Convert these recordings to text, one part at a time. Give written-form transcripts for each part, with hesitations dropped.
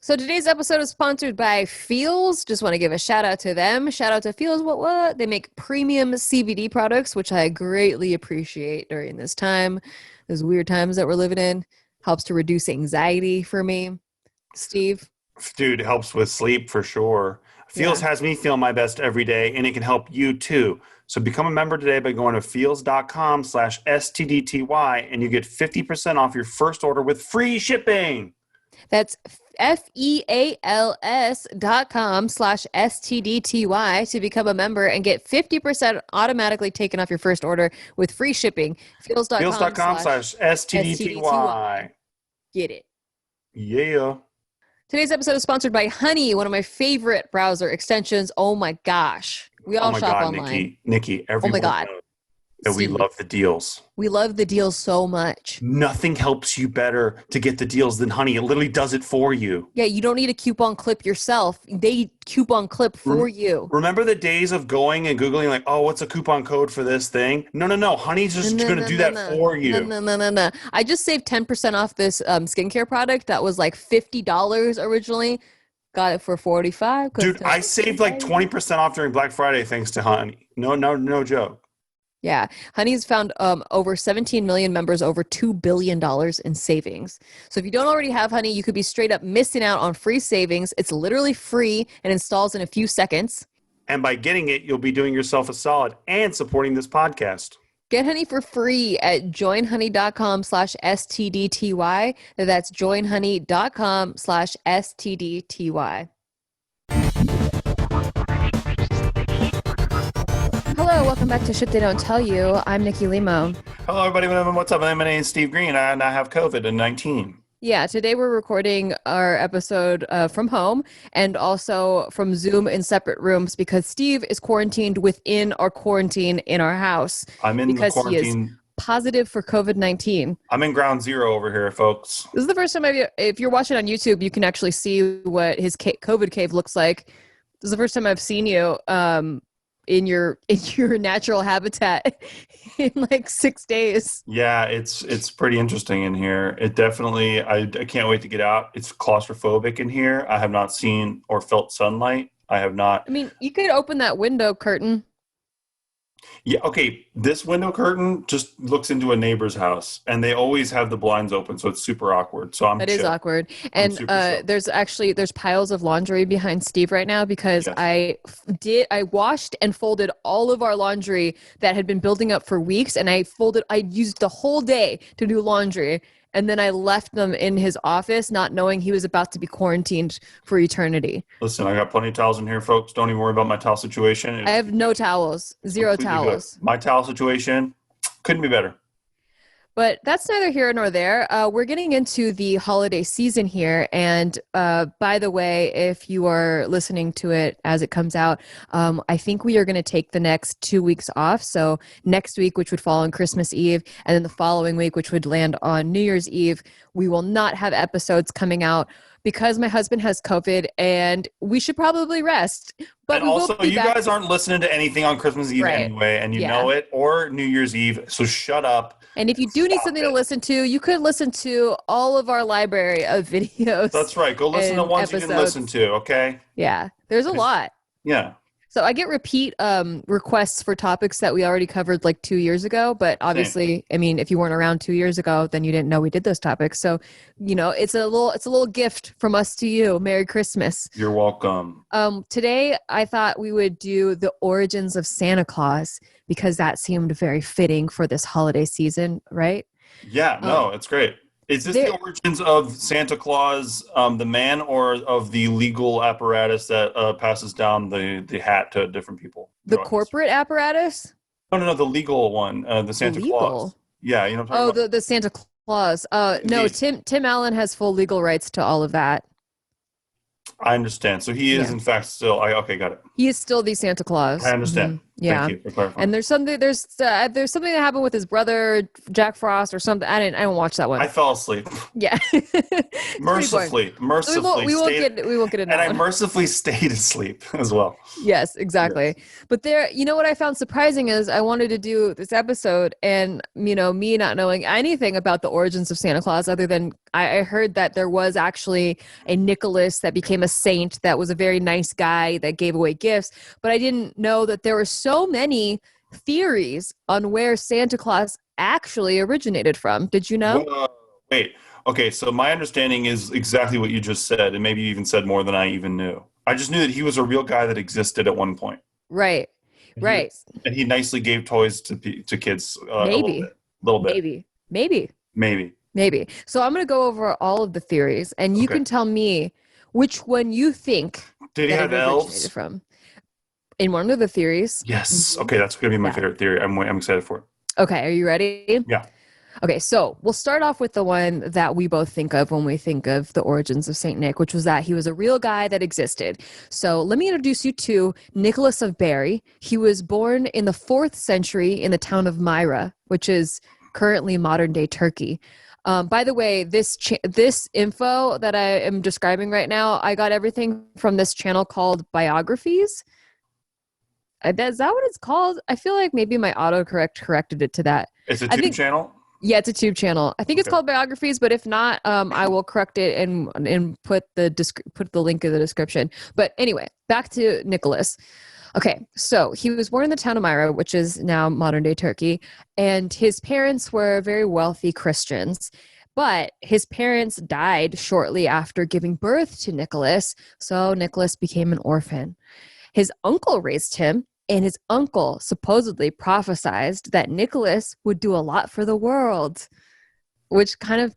So today's episode is sponsored by Feels. Just want to give a shout out to them. Shout out to Feels. What? They make premium CBD products, which I greatly appreciate during this time. Those weird times that we're living in. Helps to reduce anxiety for me. Steve? Dude, it helps with sleep for sure. Feels has me feel my best every day, and it can help you too. So become a member today by going to feels.com/STDTY, and you get 50% off your first order with free shipping. That's FEALS.com/STDTY to become a member and get 50% automatically taken off your first order with free shipping. Feels.com/STDTY. Get it. Yeah. Today's episode is sponsored by Honey, one of my favorite browser extensions. Oh my gosh. We all shop online. Nikki, everyone knows that we love the deals. We love the deals so much. Nothing helps you better to get the deals than Honey. It literally does it for you. Yeah, you don't need a coupon clip yourself. They coupon clip for you. Remember the days of going and Googling like, oh, what's a coupon code for this thing? No. Honey's just going to do that for you. No. I just saved 10% off this skincare product that was like $50 originally. Got it for $45. Dude, I saved like 20% off during Black Friday thanks to Honey. No joke. Yeah. Honey's found over 17 million members, over $2 billion in savings. So if you don't already have Honey, you could be straight up missing out on free savings. It's literally free and installs in a few seconds. And by getting it, you'll be doing yourself a solid and supporting this podcast. Get Honey for free at joinhoney.com/STDTY. That's joinhoney.com/STDTY. Hello, welcome back to Shit They Don't Tell You. I'm Nikki Limo. Hello, everybody. What's up? My name is Steve Green, and I have COVID-19. Yeah, today we're recording our episode from home and also from Zoom in separate rooms because Steve is quarantined within our quarantine in our house. I'm in because the quarantine. He is positive for COVID-19. I'm in ground zero over here, folks. This is the first time if you're watching on YouTube, you can actually see what his COVID cave looks like. This is the first time I've seen you in your natural habitat in like 6 days. Yeah, it's pretty interesting in here. It definitely, I can't wait to get out. It's claustrophobic in here. I have not seen or felt sunlight. I have not. I mean, you could open that window curtain. Yeah, okay. This window curtain just looks into a neighbor's house, and they always have the blinds open, so it's super awkward. So That is awkward. And there's piles of laundry behind Steve right now because I washed and folded all of our laundry that had been building up for weeks, and I used the whole day to do laundry. And then I left them in his office, not knowing he was about to be quarantined for eternity. Listen, I got plenty of towels in here, folks. Don't even worry about my towel situation. I have no towels. Zero towels. Good. My towel situation couldn't be better. But that's neither here nor there. We're getting into the holiday season here. And by the way, if you are listening to it as it comes out, I think we are going to take the next 2 weeks off. So next week, which would fall on Christmas Eve, and then the following week, which would land on New Year's Eve, we will not have episodes coming out because my husband has COVID and we should probably rest. But and also, you guys aren't listening to anything on Christmas Eve anyway, and you know it, or New Year's Eve, so shut up. And if you do need something to listen to, you could listen to all of our library of videos. That's right. Go listen to ones you can listen to, okay? Yeah, there's a lot. Yeah. So I get repeat requests for topics that we already covered like 2 years ago. But obviously, I mean, if you weren't around 2 years ago, then you didn't know we did those topics. So, you know, it's a little gift from us to you. Merry Christmas. You're welcome. Today, I thought we would do the origins of Santa Claus because that seemed very fitting for this holiday season, right? Yeah, no, it's great. Is this the origins of Santa Claus, the man, or of the legal apparatus that passes down the hat to different people? The corporate apparatus? No, the legal one, the Santa Claus. Yeah, you know what I'm talking about? The Santa Claus. No, Tim Allen has full legal rights to all of that. I understand. So he is, in fact, still... okay, got it. He is still the Santa Claus. I understand. Yeah. Thank you for clarifying. And there's something that happened with his brother Jack Frost or something. I didn't watch that one. I fell asleep. Yeah. Mercifully We won't get into and that I one. mercifully stayed asleep as well. Yes, exactly. Yes. But there, what I found surprising is I wanted to do this episode and, me not knowing anything about the origins of Santa Claus other than I heard that there was actually a Nicholas that became a saint that was a very nice guy that gave away gifts. But I didn't know that there were so many theories on where Santa Claus actually originated from. Did you know? Whoa, wait. Okay, so my understanding is exactly what you just said, and maybe you even said more than I even knew. I just knew that he was a real guy that existed at one point. Right. Right. And he nicely gave toys to kids a Maybe. little bit. Maybe. So I'm going to go over all of the theories, and you can tell me which one you think Did he that have it elves? originated from. In one of the theories. Yes. Okay, that's going to be my favorite theory. I'm excited for it. Okay, are you ready? Yeah. Okay, so we'll start off with the one that we both think of when we think of the origins of Saint Nick, which was that he was a real guy that existed. So let me introduce you to Nicholas of Bari. He was born in the 4th century in the town of Myra, which is currently modern-day Turkey. By the way, this info that I am describing right now, I got everything from this channel called Biographies. Is that what it's called? I feel like maybe my autocorrect corrected it to that. It's a tube channel? Yeah, it's a tube channel. I think it's called Biographies, but if not, I will correct it and put the link in the description. But anyway, back to Nicholas. Okay, so he was born in the town of Myra, which is now modern-day Turkey, and his parents were very wealthy Christians. But his parents died shortly after giving birth to Nicholas, so Nicholas became an orphan. His uncle raised him, and his uncle supposedly prophesied that Nicholas would do a lot for the world, which kind of,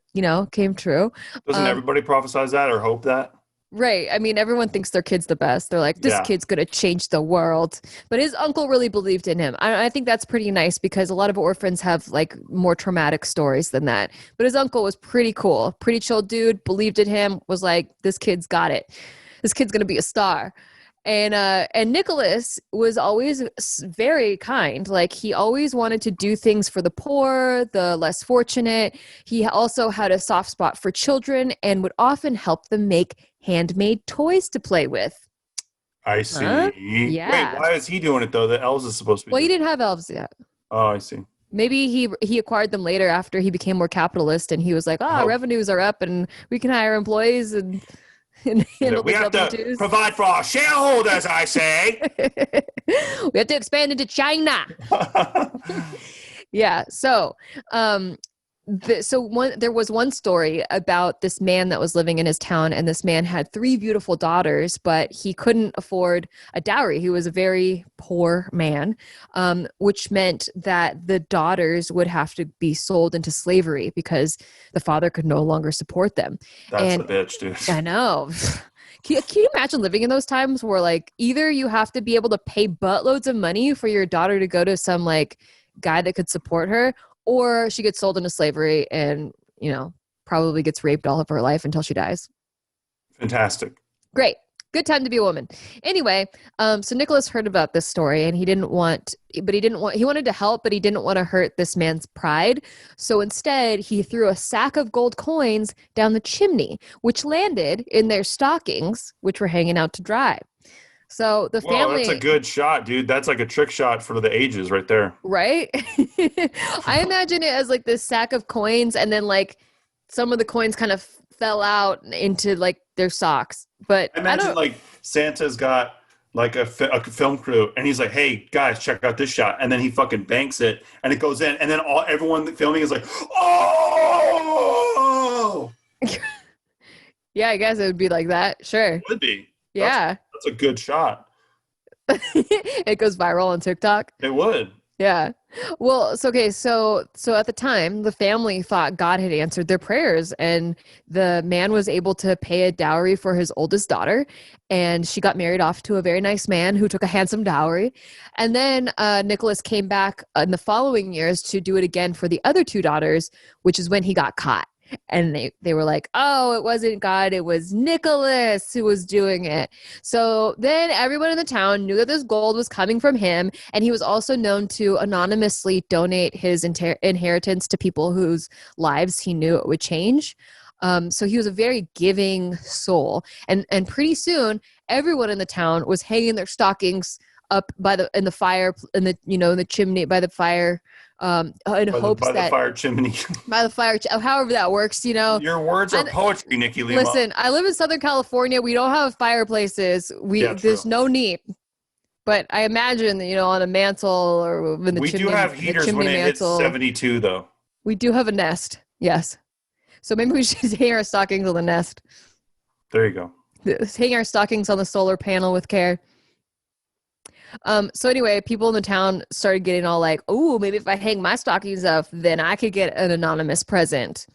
came true. Doesn't everybody prophesize that or hope that? Right. I mean, everyone thinks their kid's the best. They're like, this kid's going to change the world. But his uncle really believed in him. I think that's pretty nice because a lot of orphans have like more traumatic stories than that. But his uncle was pretty cool, pretty chill dude, believed in him, was like, this kid's got it. This kid's going to be a star. And Nicholas was always very kind. Like he always wanted to do things for the poor, the less fortunate. He also had a soft spot for children and would often help them make handmade toys to play with. I see. Yeah. Wait, why is he doing it though? The elves is supposed to be. Well, he didn't have elves yet. Oh, I see. Maybe he acquired them later after he became more capitalist and he was like, revenues are up and we can hire employees and handle we have to provide for our shareholders, I say. We have to expand into China. Yeah. So, there was one story about this man that was living in his town, and this man had 3 beautiful daughters, but he couldn't afford a dowry. He was a very poor man, which meant that the daughters would have to be sold into slavery because the father could no longer support them. That's a bitch, dude. I know. Can you imagine living in those times where like either you have to be able to pay buttloads of money for your daughter to go to some like guy that could support her, or she gets sold into slavery and, probably gets raped all of her life until she dies. Fantastic. Great. Good time to be a woman. Anyway, so Nicholas heard about this story and he wanted to help, but he didn't want to hurt this man's pride. So instead, he threw a sack of gold coins down the chimney, which landed in their stockings, which were hanging out to dry. So the family. That's a good shot, dude. That's like a trick shot for the ages right there. Right? I imagine it as like this sack of coins and then like some of the coins kind of fell out into like their socks. But I imagine like Santa's got like a film crew and he's like, hey guys, check out this shot. And then he fucking banks it and it goes in. And then everyone filming is like, oh! Yeah, I guess it would be like that. Sure. It would be. Yeah. That's a good shot. It goes viral on TikTok. It would. Yeah. Well, so at the time, the family thought God had answered their prayers and the man was able to pay a dowry for his oldest daughter. And she got married off to a very nice man who took a handsome dowry. And then Nicholas came back in the following years to do it again for the other 2 daughters, which is when he got caught. And they were like, oh, it wasn't God, it was Nicholas who was doing it. So then everyone in the town knew that this gold was coming from him, and he was also known to anonymously donate his inheritance to people whose lives he knew it would change. So he was a very giving soul, and pretty soon everyone in the town was hanging their stockings up in the fire, in the chimney by the fire, in hopes by the that fire chimney. by the fire, however that works, Your words are poetry, Nikki Limo. Listen, I live in Southern California. We don't have fireplaces. There's no need. But I imagine that, on a mantle or in the we chimney. We do have heaters when it hits 72, though. We do have a nest. Yes. So maybe we should hang our stockings on the nest. There you go. Hang our stockings on the solar panel with care. So anyway, people in the town started getting all like, oh, maybe if I hang my stockings up, then I could get an anonymous present.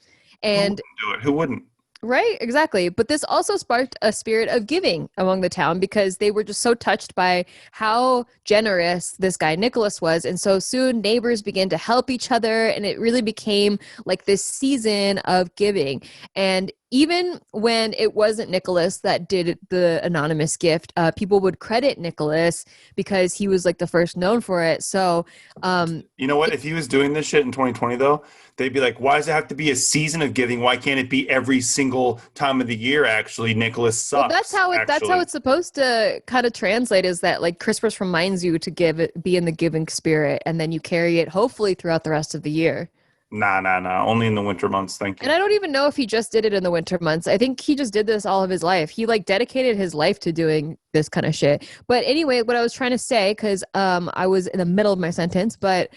And Who wouldn't? Right, exactly. But this also sparked a spirit of giving among the town because they were just so touched by how generous this guy Nicholas was. And so soon neighbors began to help each other, and it really became like this season of giving. And even when it wasn't Nicholas that did the anonymous gift, people would credit Nicholas because he was like the first known for it. So, you know what? If he was doing this shit in 2020, though, they'd be like, why does it have to be a season of giving? Why can't it be every single time of the year? Actually, Nicholas sucks. Well, that's how it's supposed to kind of translate, is that like Christmas reminds you to be in the giving spirit, and then you carry it hopefully throughout the rest of the year. Nah. Only in the winter months. Thank you. And I don't even know if he just did it in the winter months. I think he just did this all of his life. He like dedicated his life to doing this kind of shit. But anyway, what I was trying to say, because I was in the middle of my sentence, but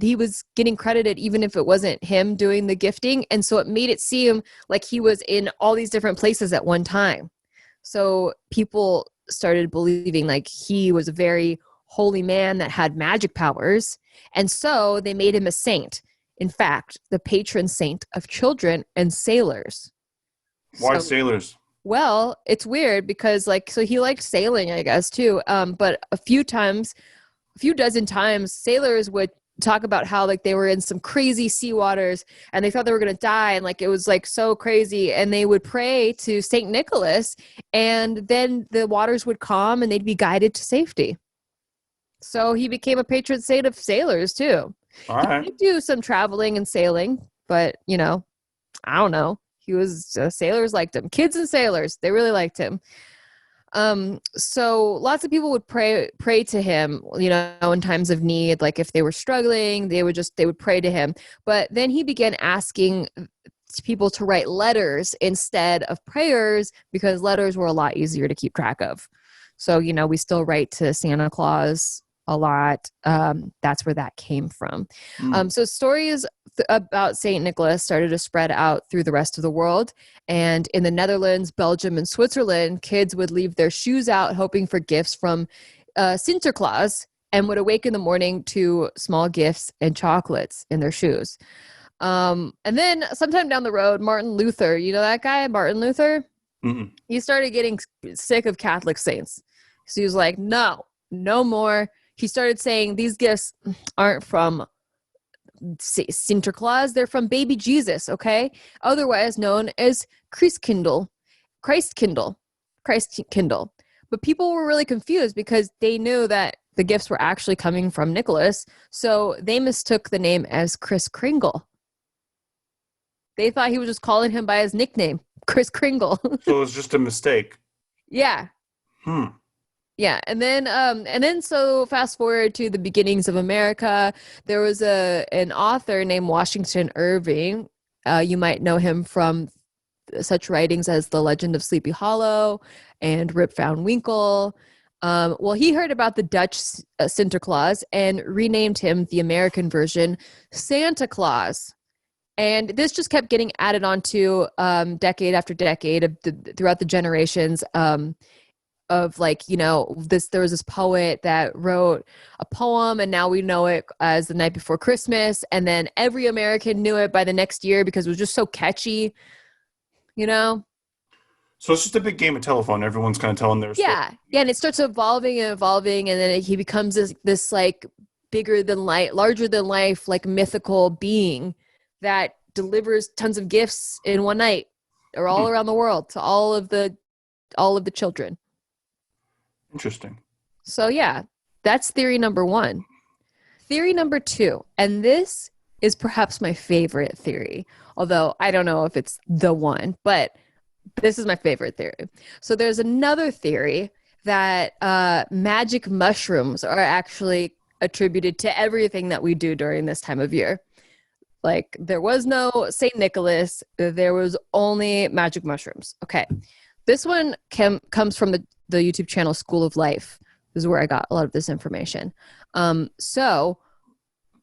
he was getting credited even if it wasn't him doing the gifting. And so it made it seem like he was in all these different places at one time. So people started believing like he was a very holy man that had magic powers. And so they made him a saint. In fact, the patron saint of children and sailors. Why sailors? Well, it's weird because so he liked sailing, I guess, too. But a few dozen times, sailors would talk about how like they were in some crazy sea waters and they thought they were going to die. And like, it was like so crazy. And they would pray to Saint Nicholas, and then the waters would calm and they'd be guided to safety. So he became a patron saint of sailors too. All right. He did do some traveling and sailing, but I don't know. He was sailors liked him. Kids and sailors, they really liked him. So lots of people would pray to him, in times of need. Like if they were struggling, they would pray to him. But then he began asking people to write letters instead of prayers because letters were a lot easier to keep track of. So, we still write to Santa Claus a lot. That's where that came from. So stories about Saint Nicholas started to spread out through the rest of the world. And in the Netherlands, Belgium, and Switzerland, kids would leave their shoes out hoping for gifts from Sinterklaas, and would awake in the morning to small gifts and chocolates in their shoes. And then sometime down the road, Martin Luther, you know that guy, Martin Luther? Mm-mm. He started getting sick of Catholic saints. So he was like, no more. He started saying these gifts aren't from Sinterklaas, they're from baby Jesus, okay? Otherwise known as Christkindl. But people were really confused because they knew that the gifts were actually coming from Nicholas, so they mistook the name as Kris Kringle. They thought he was just calling him by his nickname, Kris Kringle. So it was just a mistake. Yeah. Yeah, and then so fast forward to the beginnings of America. There was an author named Washington Irving. You might know him from such writings as The Legend of Sleepy Hollow and Rip Van Winkle. Well, he heard about the Dutch Sinterklaas and renamed him the American version Santa Claus. And this just kept getting added on to decade after decade throughout the generations. Of there was this poet that wrote a poem, and now we know it as The Night Before Christmas, and then every American knew it by the next year because it was just so catchy, So it's just a big game of telephone. Everyone's kind of telling their story. Yeah, and it starts evolving, and then he becomes this like larger than life, like mythical being that delivers tons of gifts in one night or all around the world to all of the children. Interesting. So yeah, that's theory number 1. Theory number 2, and this is perhaps my favorite theory, although I don't know if it's the one, but this is my favorite theory. So there's another theory that magic mushrooms are actually attributed to everything that we do during this time of year. Like, there was no St. Nicholas, there was only magic mushrooms. Okay. This one comes from the YouTube channel School of Life. This is where I got a lot of this information. So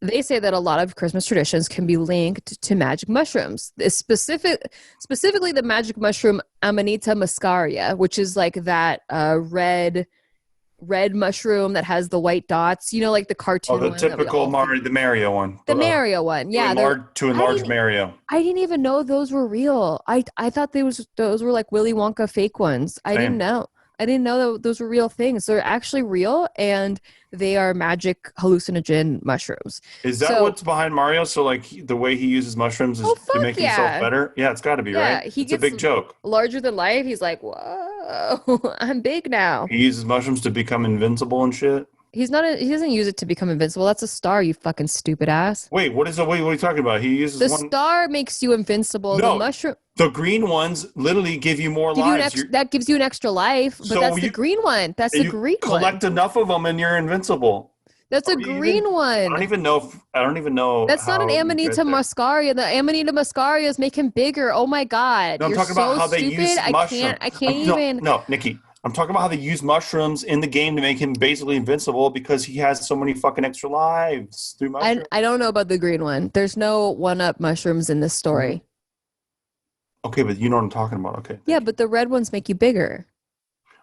they say that a lot of Christmas traditions can be linked to magic mushrooms. Specifically the magic mushroom Amanita muscaria, which is like that red mushroom that has the white dots, you know, like the cartoon the one. typical the Mario one. The Mario one, yeah. To enlarge Mario. I didn't even know those were real. I thought those were like Willy Wonka fake ones. I didn't know that those were real things. They're actually real, and they are magic hallucinogen mushrooms. Is that what's behind Mario? So like the way he uses mushrooms is to make himself better? Yeah, it's got to be, right? It's a big joke. Larger than life. He's like, whoa, I'm big now. He uses mushrooms to become invincible and shit? He doesn't use it to become invincible. That's a star, you fucking stupid ass. Wait, what are you talking about? He uses the star makes you invincible. No, the mushroom. The green ones literally give you more lives. That gives you an extra life, but that's the green one. That's the green one. Collect enough of them and you're invincible. That's a green one. I don't even know. That's not an Amanita muscaria. The Amanita muscarias make him bigger. Oh my god! No, I'm talking about how they use mushrooms. I can't even. No, Nikki. I'm talking about how they use mushrooms in the game to make him basically invincible because he has so many fucking extra lives through mushrooms. I don't know about the green one. There's no one-up mushrooms in this story. Okay, but you know what I'm talking about. Okay. Yeah, but the red ones make you bigger.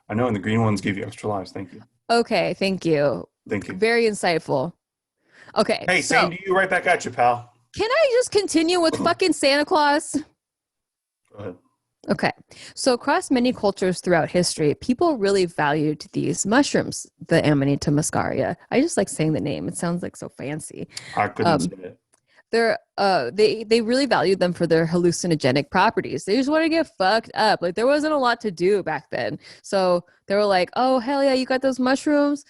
I know, and the green ones give you extra lives. Thank you. Okay, thank you. Thank you. Very insightful. Okay. Hey, same to you. Right back at you, pal. Can I just continue with fucking Santa Claus? Go ahead. Okay. So across many cultures throughout history, people really valued these mushrooms, the Amanita muscaria. I just like saying the name. It sounds like so fancy. I couldn't say it. They really valued them for their hallucinogenic properties. They just want to get fucked up. Like, there wasn't a lot to do back then. So they were like, oh, hell yeah, you got those mushrooms?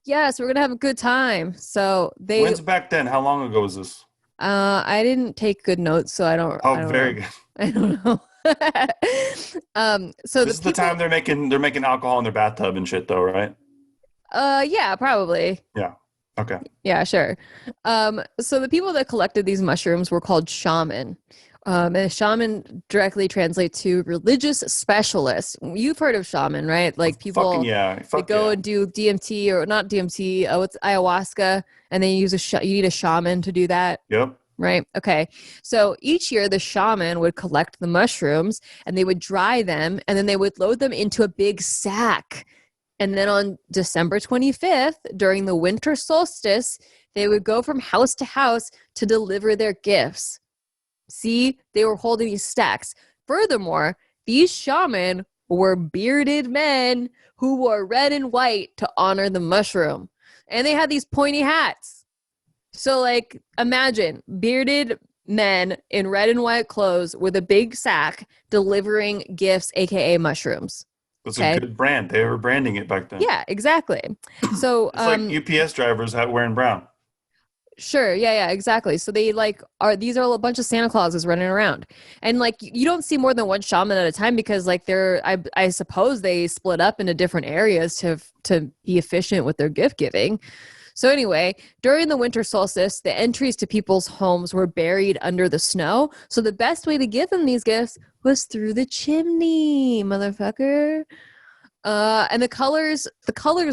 Yes, we're going to have a good time. So When's back then? How long ago was this? I didn't take good notes, so I don't. Oh, very good. I don't know. So this is the time they're making alcohol in their bathtub and shit, though, right? Yeah, probably. Yeah. Okay. Yeah, sure. So the people that collected these mushrooms were called shaman. And a shaman directly translates to religious specialist. You've heard of shaman, right? Like people they go and do DMT or not DMT. Oh, it's ayahuasca, and they use you need a shaman to do that. Yep. Right. Okay. So each year the shaman would collect the mushrooms and they would dry them and then they would load them into a big sack. And then on December 25th, during the winter solstice, they would go from house to house to deliver their gifts. See, they were holding these stacks. Furthermore, these shaman were bearded men who wore red and white to honor the mushroom. And they had these pointy hats. So, like, imagine bearded men in red and white clothes with a big sack delivering gifts, aka mushrooms. That's a good brand. They were branding it back then. Yeah, exactly. So it's like UPS drivers wearing brown. Sure. Yeah, exactly. So these are a bunch of Santa Clauses running around. And like, you don't see more than one shaman at a time because like I suppose they split up into different areas to be efficient with their gift giving. So anyway, during the winter solstice, the entries to people's homes were buried under the snow. So the best way to give them these gifts was through the chimney, motherfucker. And the colors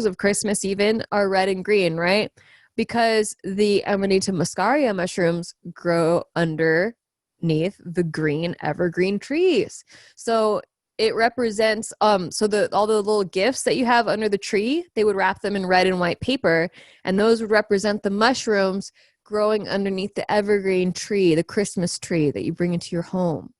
of Christmas even are red and green, right? Because the Amanita muscaria mushrooms grow underneath the green evergreen trees. So it represents all the little gifts that you have under the tree, they would wrap them in red and white paper, and those would represent the mushrooms growing underneath the evergreen tree, the Christmas tree that you bring into your home.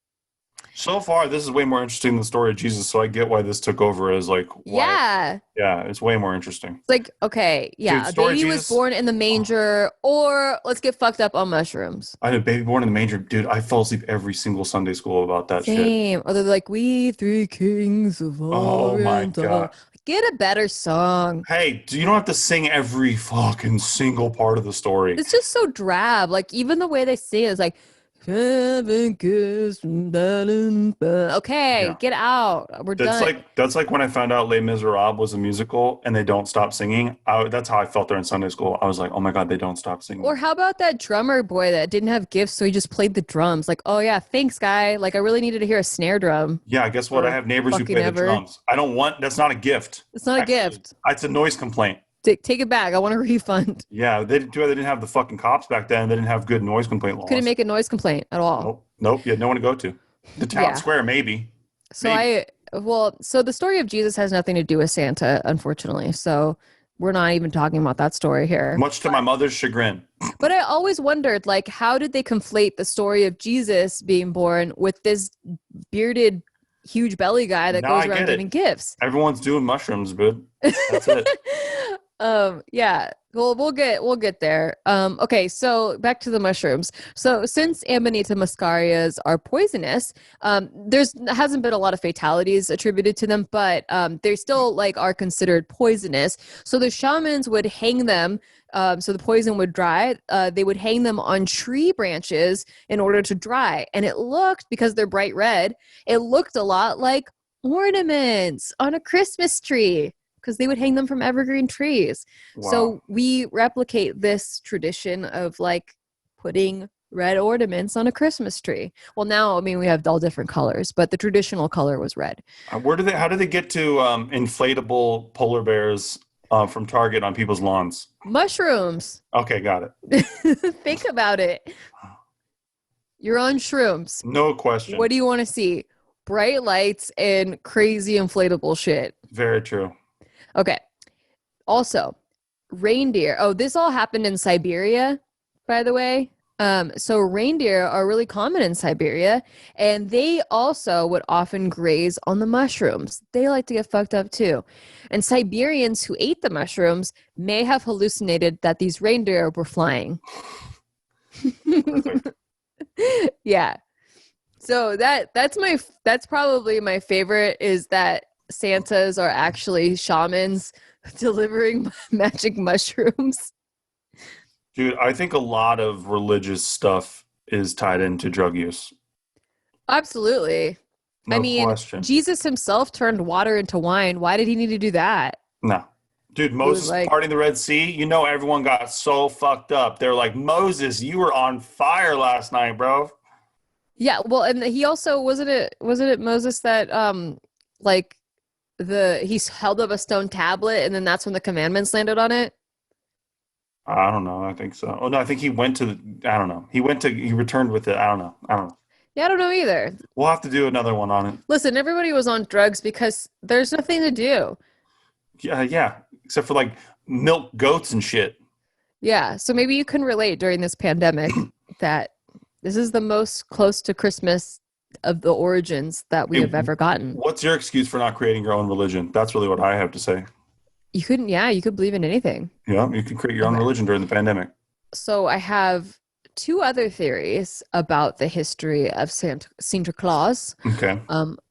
So far, this is way more interesting than the story of Jesus, so I get why this took over as like why. Yeah. Yeah, it's way more interesting. It's like, okay, Dude, yeah, a story of baby was Jesus. born in the Oh, manger, or let's get fucked up on mushrooms. I had a baby born in the manger. Dude, I fell asleep every single Sunday school about that shit. Same. Or they're like, we three kings of Oh my Oriental. God. Get a better song. Hey, you don't have to sing every fucking single part of the story. It's just so drab. Like, even the way they sing is like, heaven kiss, okay, Yeah. get out. We're done. That's like when I found out Les Miserables was a musical and they don't stop singing. That's how I felt there in Sunday school. I was like, oh my God, they don't stop Or singing. how about that drummer boy that didn't have gifts, so he just played the drums? Like, oh yeah, thanks, guy. Like, I really needed to hear a snare drum Yeah, guess what? I for have neighbors who fucking play the ever. drums. I don't want, that's not a gift. It's not a Actually, gift. it's a noise complaint. Take it back. I want a refund. Yeah, they didn't have the fucking cops back then. They didn't have good noise complaint Couldn't laws. make a noise complaint at all. Nope. Nope. You had no one to go to. The town Yeah. square, maybe. So Maybe. so the story of Jesus has nothing to do with Santa, unfortunately. So we're not even talking about that story here. Much to my mother's chagrin. But I always wondered, like, how did they conflate the story of Jesus being born with this bearded, huge belly guy that Now goes I around get giving it. gifts? Everyone's doing mushrooms, bud. That's it. Yeah. Well, we'll get there. Okay, so back to the mushrooms. So since Amanita muscarias are poisonous, there's hasn't been a lot of fatalities attributed to them, but they still like are considered poisonous. So the shamans would hang them. So the poison would dry. They would hang them on tree branches in order to dry, and it looked, because they're bright red, it looked a lot like ornaments on a Christmas tree, because they would hang them from evergreen trees. Wow. So we replicate this tradition of like putting red ornaments on a Christmas tree. Well, now, I mean, we have all different colors, but the traditional color was red. How did they get to inflatable polar bears from Target on people's lawns? Mushrooms. Okay, got it. Think about it. You're on shrooms. No question. What do you want to see? Bright lights and crazy inflatable shit. Very true. Okay. Also, reindeer. Oh, this all happened in Siberia, by the way. So reindeer are really common in Siberia, and they also would often graze on the mushrooms. They like to get fucked up too. And Siberians who ate the mushrooms may have hallucinated that these reindeer were flying. Perfect. Yeah. So that's probably my favorite, is that Santas are actually shamans delivering magic mushrooms. Dude, I think a lot of religious stuff is tied into drug use. Absolutely. I No mean, question. Jesus himself turned water into wine. Why did he need to do that? No. Dude, It was Moses like, parting the Red Sea, you know everyone got so fucked up. They're like, Moses, you were on fire last night, bro. yeah, well, and he also wasn't it Moses that like he held up a stone tablet, and then that's when the commandments landed on it? I don't know. I think so. Oh no, I think he went to I don't know. He returned with it. I don't know. I don't know. Yeah, I don't know either. We'll have to do another one on it. Listen, everybody was on drugs because there's nothing to do. Yeah, yeah. Except for like milk goats and shit. Yeah, so maybe you can relate during this pandemic that this is the most close to Christmas of the origins that we have ever gotten. What's your excuse for not creating your own religion? That's really what I have to say. You could believe in anything. Yeah, you can create your own Okay. religion during the pandemic. So I have two other theories about the history of Santa Claus, Okay.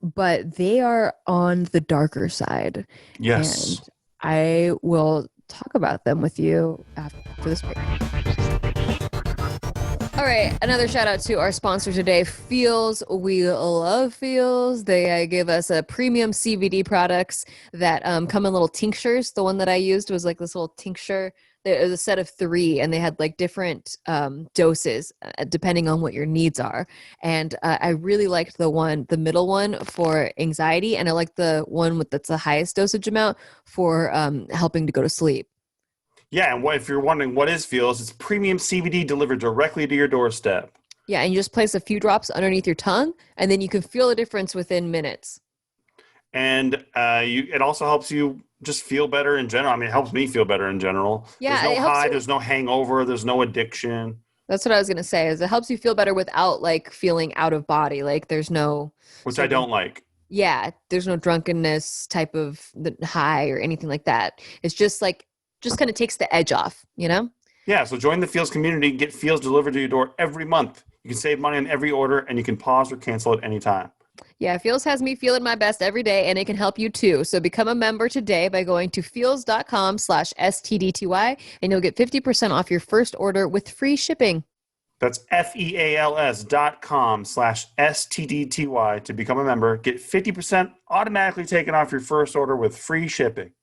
but they are on the darker side. Yes. And I will talk about them with you after this break. All right, another shout out to our sponsor today, Feels. We love Feels. They give us a premium CBD products that come in little tinctures. The one that I used was like this little tincture. There was a set of 3, and they had like different doses depending on what your needs are. And I really liked the middle one for anxiety, and I like the one that's the highest dosage amount for helping to go to sleep. Yeah, and if you're wondering what is Feels, it's premium CBD delivered directly to your doorstep. Yeah, and you just place a few drops underneath your tongue, and then you can feel the difference within minutes. And it also helps you just feel better in general. I mean, it helps me feel better in general. Yeah, There's no it helps high, you. there's no hangover, there's no addiction. That's what I was going to say, is it helps you feel better without like feeling out of body. Like there's no Which I sort of, don't like. yeah, there's no drunkenness type of the high or anything like that. It's just like, just kind of takes the edge off, you know? Yeah, so join the Feels community and get Feels delivered to your door every month. You can save money on every order, and you can pause or cancel at any time. Yeah, Feels has me feeling my best every day, and it can help you too. So become a member today by going to feels.com/STDTY, and you'll get 50% off your first order with free shipping. That's FEALS.com/STDTY to become a member. Get 50% automatically taken off your first order with free shipping.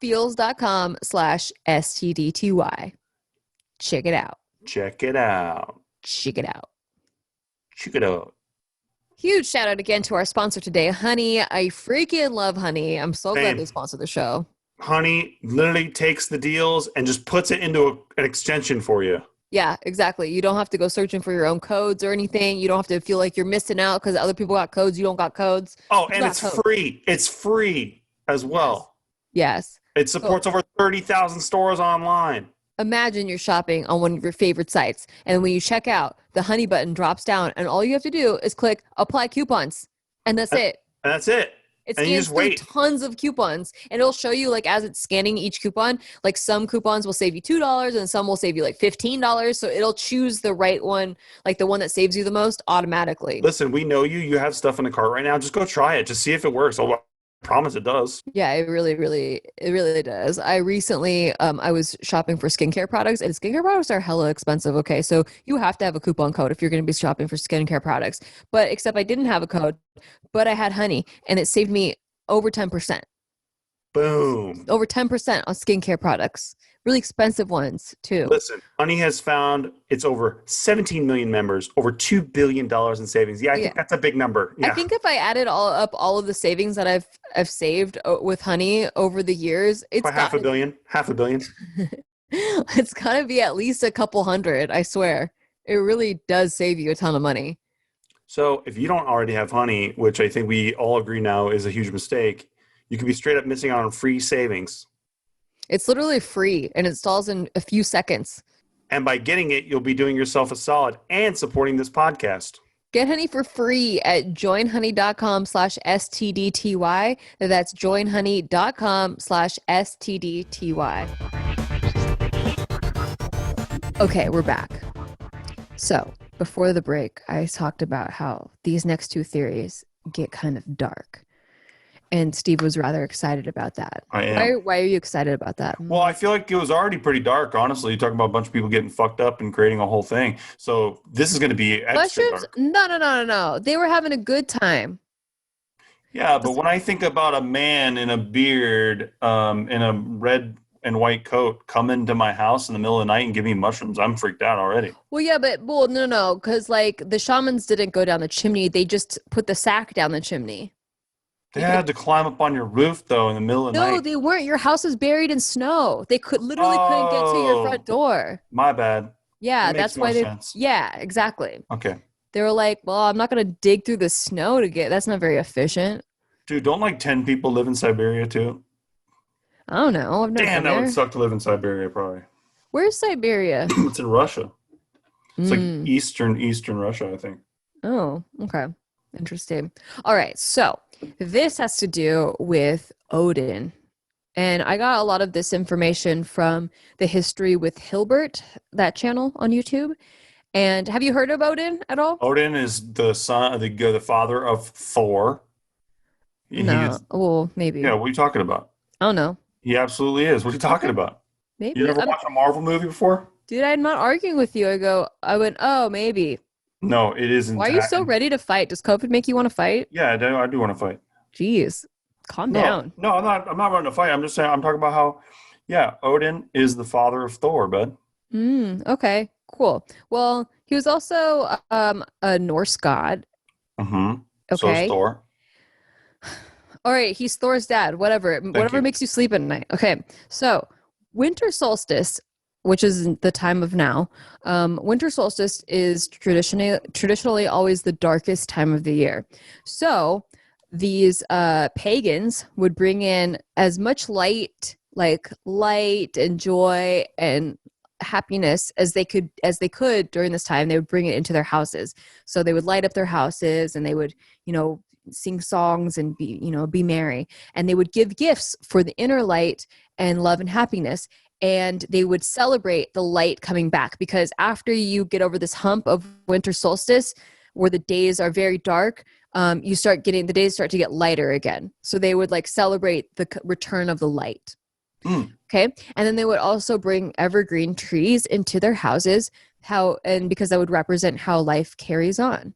Feels.com/STDTY. Check it out. Check it out. Check it out. Check it out. Huge shout out again to our sponsor today, Honey. I freaking love Honey. I'm so glad Same. they sponsored the show. Honey literally takes the deals and just puts it into an extension for you. Yeah, exactly. You don't have to go searching for your own codes or anything. You don't have to feel like you're missing out because other people got codes. You don't got codes. Oh, You and got it's codes. free. It's free as well. Yes. It supports over 30,000 stores online. Imagine you're shopping on one of your favorite sites, and when you check out, the Honey button drops down, and all you have to do is click apply coupons, and that's it. And that's it. It And you scans just through wait. tons of coupons, and it'll show you, like, as it's scanning each coupon, like some coupons will save you $2 and some will save you like $15. So it'll choose the right one, like the one that saves you the most automatically. Listen, we know you. You have stuff in the cart right now. Just go try it. Just see if it works. I promise it does. Yeah, it really does. I recently, I was shopping for skincare products, and skincare products are hella expensive. Okay, so you have to have a coupon code if you're going to be shopping for skincare products. But except I didn't have a code, but I had Honey, and it saved me over 10%. Boom. Over 10% on skincare products. Really expensive ones too. Listen, Honey has found it's over 17 million members, over $2 billion in savings. Yeah, I think that's a big number. Yeah. I think if I added all of the savings that I've saved with Honey over the years, it's by half a billion. It's got to be at least a couple hundred, I swear. It really does save you a ton of money. So if you don't already have Honey, which I think we all agree now is a huge mistake, you could be straight up missing out on free savings. It's literally free and installs in a few seconds. And by getting it, you'll be doing yourself a solid and supporting this podcast. Get Honey for free at joinhoney.com/STDTY. That's joinhoney.com/STDTY. Okay, we're back. So before the break, I talked about how these next two theories get kind of dark. And Steve was rather excited about that. I am. Why are you excited about that? Well, I feel like it was already pretty dark, honestly. You're talking about a bunch of people getting fucked up and creating a whole thing. So this is going to be extra Mushrooms? dark. No. They were having a good time. Yeah, but when I think about a man in a beard, in a red and white coat coming to my house in the middle of the night and giving me mushrooms, I'm freaked out already. Well, yeah, but no, because like the shamans didn't go down the chimney. They just put the sack down the chimney. They had to climb up on your roof, though, in the middle of the night. No, they weren't. Your house is buried in snow. They literally couldn't get to your front door. My bad. Yeah, That makes that's why more they. sense. Yeah, exactly. Okay. They were like, "Well, I'm not gonna dig through the snow to get. That's not very efficient." Dude, don't like 10 people live in Siberia, too? I don't know. I've never Damn, been that there. would suck to live in Siberia, probably. Where's Siberia? It's in Russia. It's like Mm. eastern Russia, I think. Oh, okay. Interesting. All right. So this has to do with Odin. And I got a lot of this information from the History with Hilbert, that channel on YouTube. And have you heard of Odin at all? Odin is the son, the father of Thor. No. Well, maybe. Yeah, what are you talking about? I don't know. He absolutely is. What are you talking about? Maybe. You never watched a Marvel movie before? Dude, I'm not arguing with you. I went, oh, maybe. No, it isn't. Why are you so ready to fight? Does COVID make you want to fight? Yeah, I do want to fight. Jeez. Calm down. No, I'm not running to fight. I'm just saying, I'm talking about how, yeah, Odin is the father of Thor, bud. Okay, cool. Well, he was also a Norse god. Mm-hmm. Okay. So is Thor. All right, he's Thor's dad. Whatever makes you sleep at night. Okay, so winter solstice, which is the time of now. Winter solstice is traditionally always the darkest time of the year. So these pagans would bring in as much light and joy and happiness as they could during this time, they would bring it into their houses. So they would light up their houses, and they would, sing songs and be merry, and they would give gifts for the inner light and love and happiness. And they would celebrate the light coming back, because after you get over this hump of winter solstice, where the days are very dark, the days start to get lighter again. So they would like celebrate the return of the light. Okay. And then they would also bring evergreen trees into their houses, because that would represent how life carries on.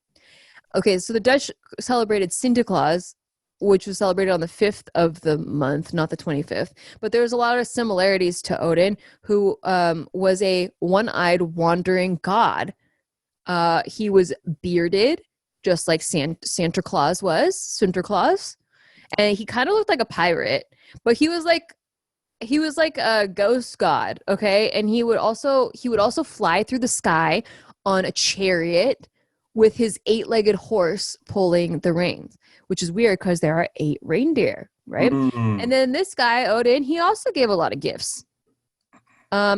Okay. So the Dutch celebrated Sinterklaas, which was celebrated on the 5th of the month, not the 25th. But there was a lot of similarities to Odin, who was a one-eyed wandering god. He was bearded, just like Santa Claus was, Sinterklaas. And he kind of looked like a pirate, but he was like a ghost god, okay? And he would also fly through the sky on a chariot with his 8-legged horse pulling the reins, which is weird because there are 8 reindeer, right? And then this guy, Odin, he also gave a lot of gifts.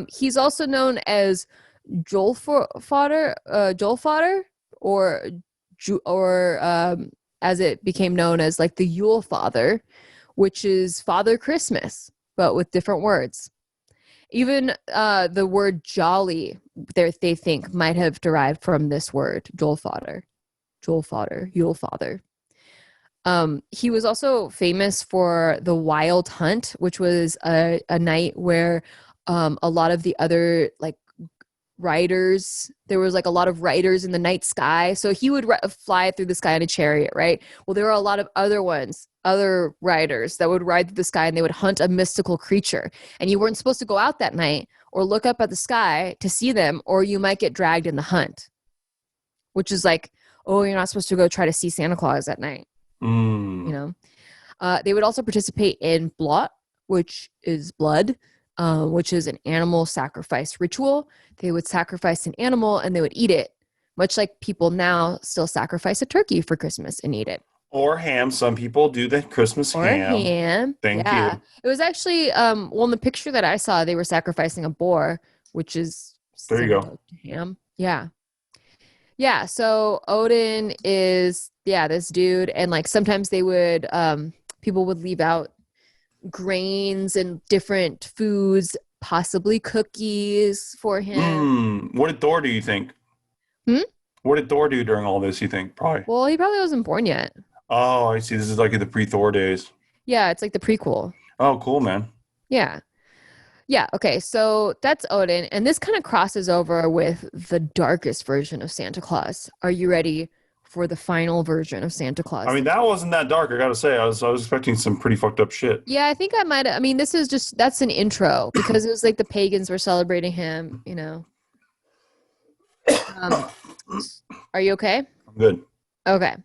He's also known as Jolfodder, or as it became known as like the Yule Father, which is Father Christmas, but with different words. Even the word jolly, they think might have derived from this word, Jolfodder, Yule Father. He was also famous for the Wild Hunt, which was a night where a lot of the other like riders, there was like a lot of riders in the night sky. So he would fly through the sky in a chariot, right? Well, there were a lot of other riders that would ride through the sky, and they would hunt a mystical creature. And you weren't supposed to go out that night or look up at the sky to see them, or you might get dragged in the hunt, which is like, oh, you're not supposed to go try to see Santa Claus at night. They would also participate in blot, which is blood, which is an animal sacrifice ritual. They would sacrifice an animal and they would eat it, much like people now still sacrifice a turkey for Christmas and eat it. Or ham. Some people do the Christmas ham. Thank you. It was actually, in the picture that I saw, they were sacrificing a boar, which is there you go. Ham. Yeah. Yeah. So Odin is, this dude. And like sometimes they would, people would leave out grains and different foods, possibly cookies for him. What did Thor do, you think? What did Thor do during all this, you think? Probably. Well, he probably wasn't born yet. Oh, I see. This is like the pre-Thor days. Yeah, it's like the prequel. Oh, cool, man. Yeah. Yeah, okay. So that's Odin. And this kind of crosses over with the darkest version of Santa Claus. Are you ready for the final version of Santa Claus? I mean, that wasn't that dark, I gotta say. I was expecting some pretty fucked up shit. Yeah, I think I might have. I mean, that's an intro, because it was like the pagans were celebrating him, Are you okay? I'm good. Okay.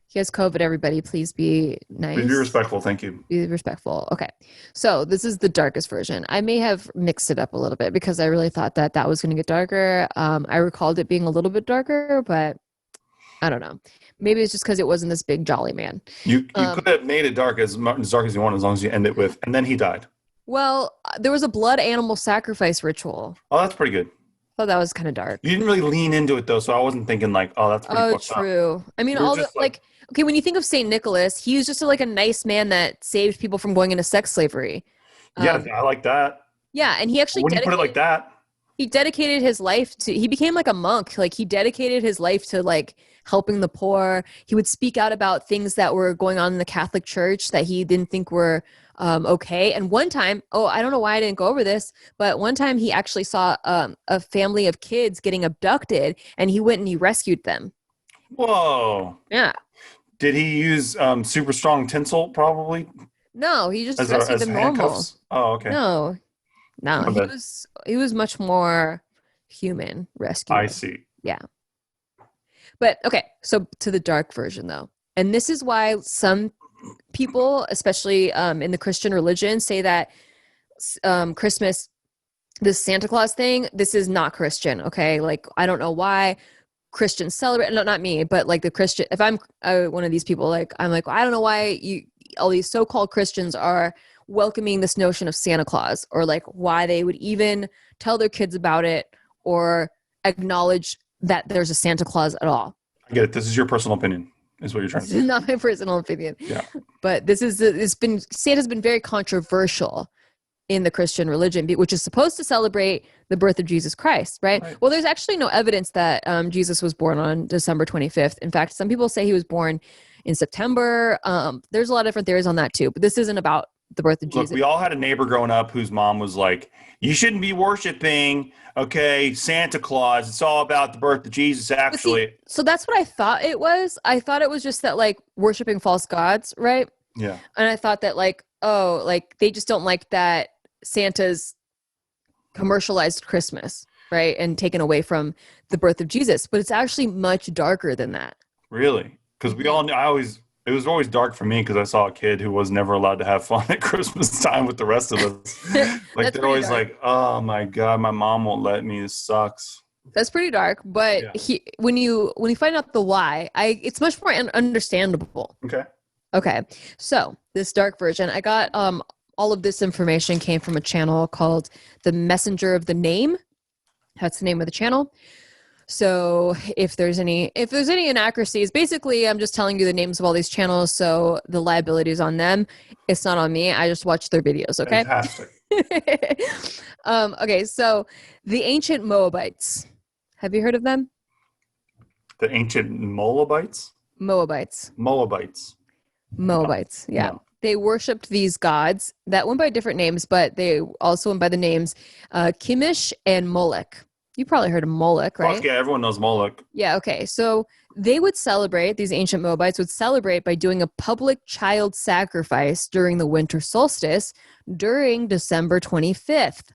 He has COVID, everybody. Please be nice. Please be respectful. Thank you. Be respectful. Okay. So this is the darkest version. I may have mixed it up a little bit because I really thought that was going to get darker. I recalled it being a little bit darker, but I don't know. Maybe it's just because it wasn't this big jolly man. You could have made it dark as dark as you want, as long as you end it with, and then he died. Well, there was a blood animal sacrifice ritual. Oh, that's pretty good. I thought that was kind of dark. You didn't really lean into it, though, so I wasn't thinking like, oh, that's pretty fucked up. Oh, true. I mean, all the, like, okay, when you think of St. Nicholas, he was just like a nice man that saved people from going into sex slavery. Yeah, I like that. Yeah, and he actually when you put it like that. He dedicated his life to, he became like a monk. Like he dedicated his life to like helping the poor. He would speak out about things that were going on in the Catholic Church that he didn't think were okay. And one time, I don't know why I didn't go over this, but one time he actually saw a family of kids getting abducted, and he went and he rescued them. Whoa. Yeah. Did he use super strong tinsel, probably? No, he just rescued them normal. Oh, okay. No, he was much more human rescue. I see. Yeah. But okay, so to the dark version though. And this is why some people, especially in the Christian religion, say that Christmas, this Santa Claus thing, this is not Christian, okay? Like, I don't know why Christians celebrate, no, not me, but like the Christian, if I'm one of these people, like, I'm like, well, I don't know why all these so-called Christians are welcoming this notion of Santa Claus, or like why they would even tell their kids about it or acknowledge that there's a Santa Claus at all. I get it. This is your personal opinion, is what you're trying to say. This is not my personal opinion. Yeah. But Santa's been very controversial in the Christian religion, which is supposed to celebrate the birth of Jesus Christ, right? Well, there's actually no evidence that Jesus was born on December 25th. In fact, some people say he was born in September. There's a lot of different theories on that too, but this isn't about the birth of Jesus. Look, we all had a neighbor growing up whose mom was like, you shouldn't be worshiping, Santa Claus. It's all about the birth of Jesus, actually. See, so that's what I thought it was. I thought it was just that, like, worshiping false gods, right? Yeah. And I thought that, like, oh, like, they just don't like that Santa's commercialized Christmas, right? And taken away from the birth of Jesus. But it's actually much darker than that. Really? Because we all knew, it was always dark for me because I saw a kid who was never allowed to have fun at Christmas time with the rest of us. Like, they're always dark. Like, oh my God, my mom won't let me. This sucks. That's pretty dark. But when you find out the why, it's much more understandable. Okay. So this dark version, I got all of this information came from a channel called The Messenger of the Name. That's the name of the channel. So if there's any inaccuracies, basically I'm just telling you the names of all these channels, so the liability is on them. It's not on me. I just watch their videos, okay? Fantastic. Okay, so the ancient Moabites. Have you heard of them? The ancient Moabites? Moabites, yeah. No. They worshipped these gods that went by different names, but they also went by the names Chemosh and Moloch. You probably heard of Moloch, right? Oh, yeah, everyone knows Moloch. Yeah, okay. So these ancient Moabites would celebrate by doing a public child sacrifice during the winter solstice during December 25th.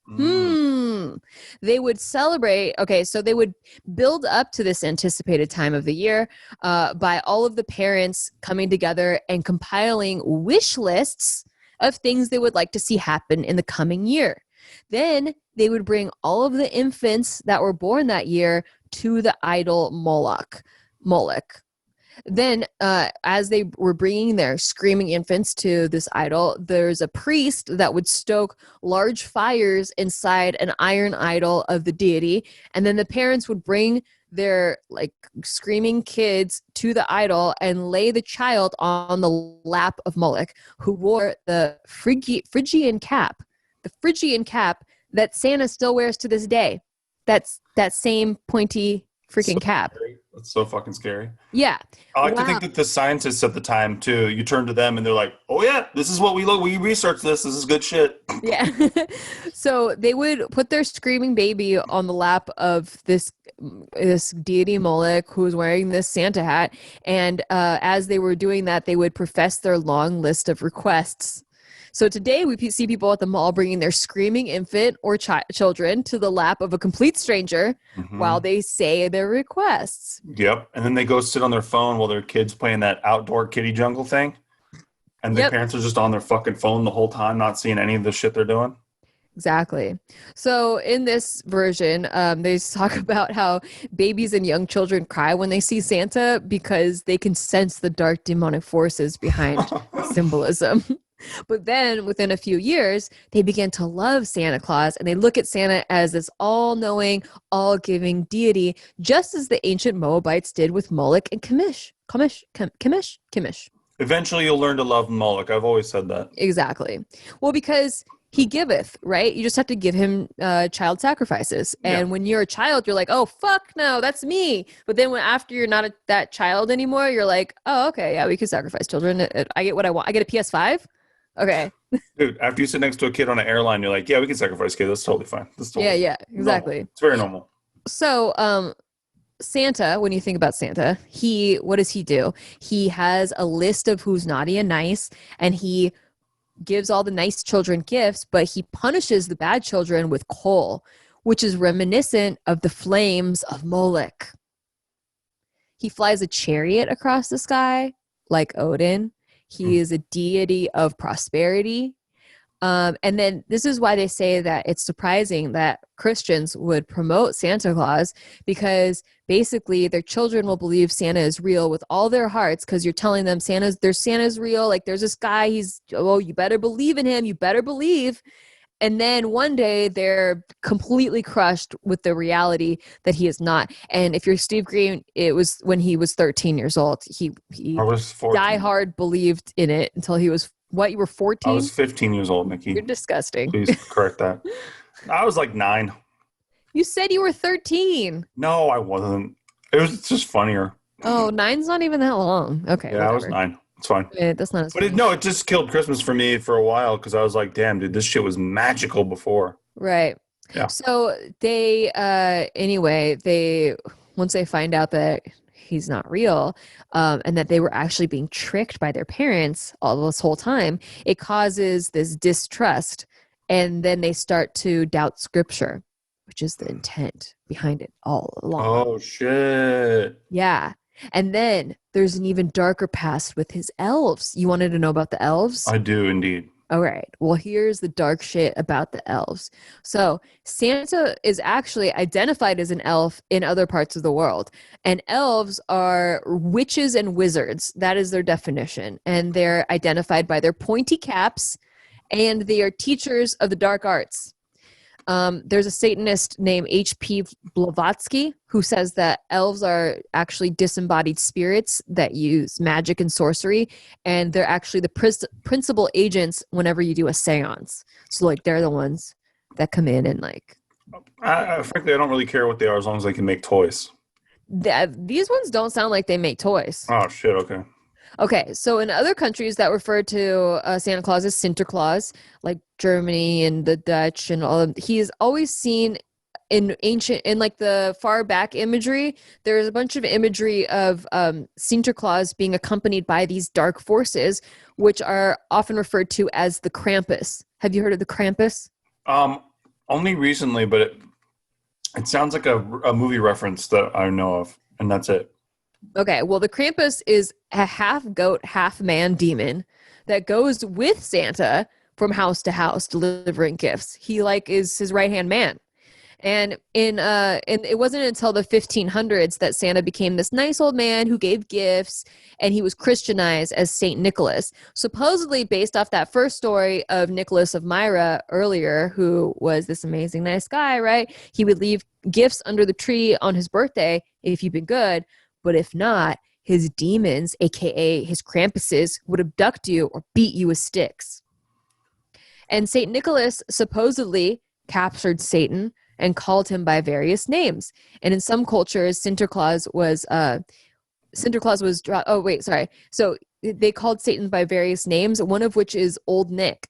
They would celebrate, so they would build up to this anticipated time of the year by all of the parents coming together and compiling wish lists of things they would like to see happen in the coming year. Then they would bring all of the infants that were born that year to the idol Moloch. Then as they were bringing their screaming infants to this idol, there's a priest that would stoke large fires inside an iron idol of the deity. And then the parents would bring their screaming kids to the idol and lay the child on the lap of Moloch, who wore the Phrygian cap. The Phrygian cap that Santa still wears to this day. That's that same pointy freaking cap. Scary. That's so fucking scary. Yeah. I like to think that the scientists at the time too, you turn to them and they're like, oh yeah, this is what we researched this is good shit. Yeah. So they would put their screaming baby on the lap of this deity Moloch who was wearing this Santa hat. And as they were doing that, they would profess their long list of requests. So today we see people at the mall bringing their screaming infant or children to the lap of a complete stranger while they say their requests. Yep. And then they go sit on their phone while their kids playing that outdoor kitty jungle thing. And the parents are just on their fucking phone the whole time, not seeing any of the shit they're doing. Exactly. So in this version, they talk about how babies and young children cry when they see Santa because they can sense the dark demonic forces behind symbolism. But then within a few years, they begin to love Santa Claus and they look at Santa as this all-knowing, all-giving deity, just as the ancient Moabites did with Moloch and Chemosh. Eventually you'll learn to love Moloch. I've always said that. Exactly. Well, because he giveth, right? You just have to give him child sacrifices. And when you're a child, you're like, oh, fuck no, that's me. But then after you're not that child anymore, you're like, oh, okay, yeah, we can sacrifice children. I get what I want. I get a PS5. Okay. Dude, after you sit next to a kid on an airline, you're like, yeah, we can sacrifice kids. That's totally fine. That's totally yeah, exactly. Normal. It's very normal. So, Santa, when you think about Santa, what does he do? He has a list of who's naughty and nice, and he gives all the nice children gifts, but he punishes the bad children with coal, which is reminiscent of the flames of Moloch. He flies a chariot across the sky like Odin. He is a deity of prosperity. And then this is why they say that it's surprising that Christians would promote Santa Claus, because basically their children will believe Santa is real with all their hearts, because you're telling them Santa's real. Like, there's this guy, you better believe in him. You better believe. And then one day they're completely crushed with the reality that he is not. And if you're Steve Green, it was when he was 13 years old. He I was 14. die hard believed in it until he was, what, you were 14? I was 15 years old, Nikki. You're disgusting. Please correct that. I was like 9. You said you were 13. No, I wasn't. It was just funnier. Oh, 9's not even that long. Okay. Yeah, whatever. I was 9. It's fine. That's not as funny. It just killed Christmas for me for a while, because I was like, damn, dude, this shit was magical before. Right. Yeah. So they, once they find out that he's not real, and that they were actually being tricked by their parents all this whole time, it causes this distrust. And then they start to doubt scripture, which is the intent behind it all along. Oh, shit. Yeah. And then there's an even darker past with his elves. You wanted to know about the elves? I do indeed. All right. Well, here's the dark shit about the elves. So Santa is actually identified as an elf in other parts of the world. And elves are witches and wizards. That is their definition. And they're identified by their pointy caps, and they are teachers of the dark arts. There's a Satanist named H.P. Blavatsky who says that elves are actually disembodied spirits that use magic and sorcery, and they're actually the principal agents whenever you do a seance. So, like, they're the ones that come in and, like... Frankly, I don't really care what they are as long as they can make toys. These ones don't sound like they make toys. Oh, shit, okay. Okay, so in other countries that refer to Santa Claus as Sinterklaas, like Germany and the Dutch and all of them, he is always seen in like the far back imagery. There's a bunch of imagery of Sinterklaas being accompanied by these dark forces, which are often referred to as the Krampus. Have you heard of the Krampus? Only recently, but it sounds like a movie reference that I know of, and that's it. Okay, well, the Krampus is a half goat, half man demon that goes with Santa from house to house delivering gifts. He is his right-hand man. And it wasn't until the 1500s that Santa became this nice old man who gave gifts, and he was Christianized as Saint Nicholas, supposedly based off that first story of Nicholas of Myra earlier, who was this amazing nice guy, right? He would leave gifts under the tree on his birthday if you've been good. But if not, his demons, aka his Krampuses, would abduct you or beat you with sticks. And St. Nicholas supposedly captured Satan and called him by various names. And in some cultures, Sinterklaas was So they called Satan by various names, one of which is Old Nick.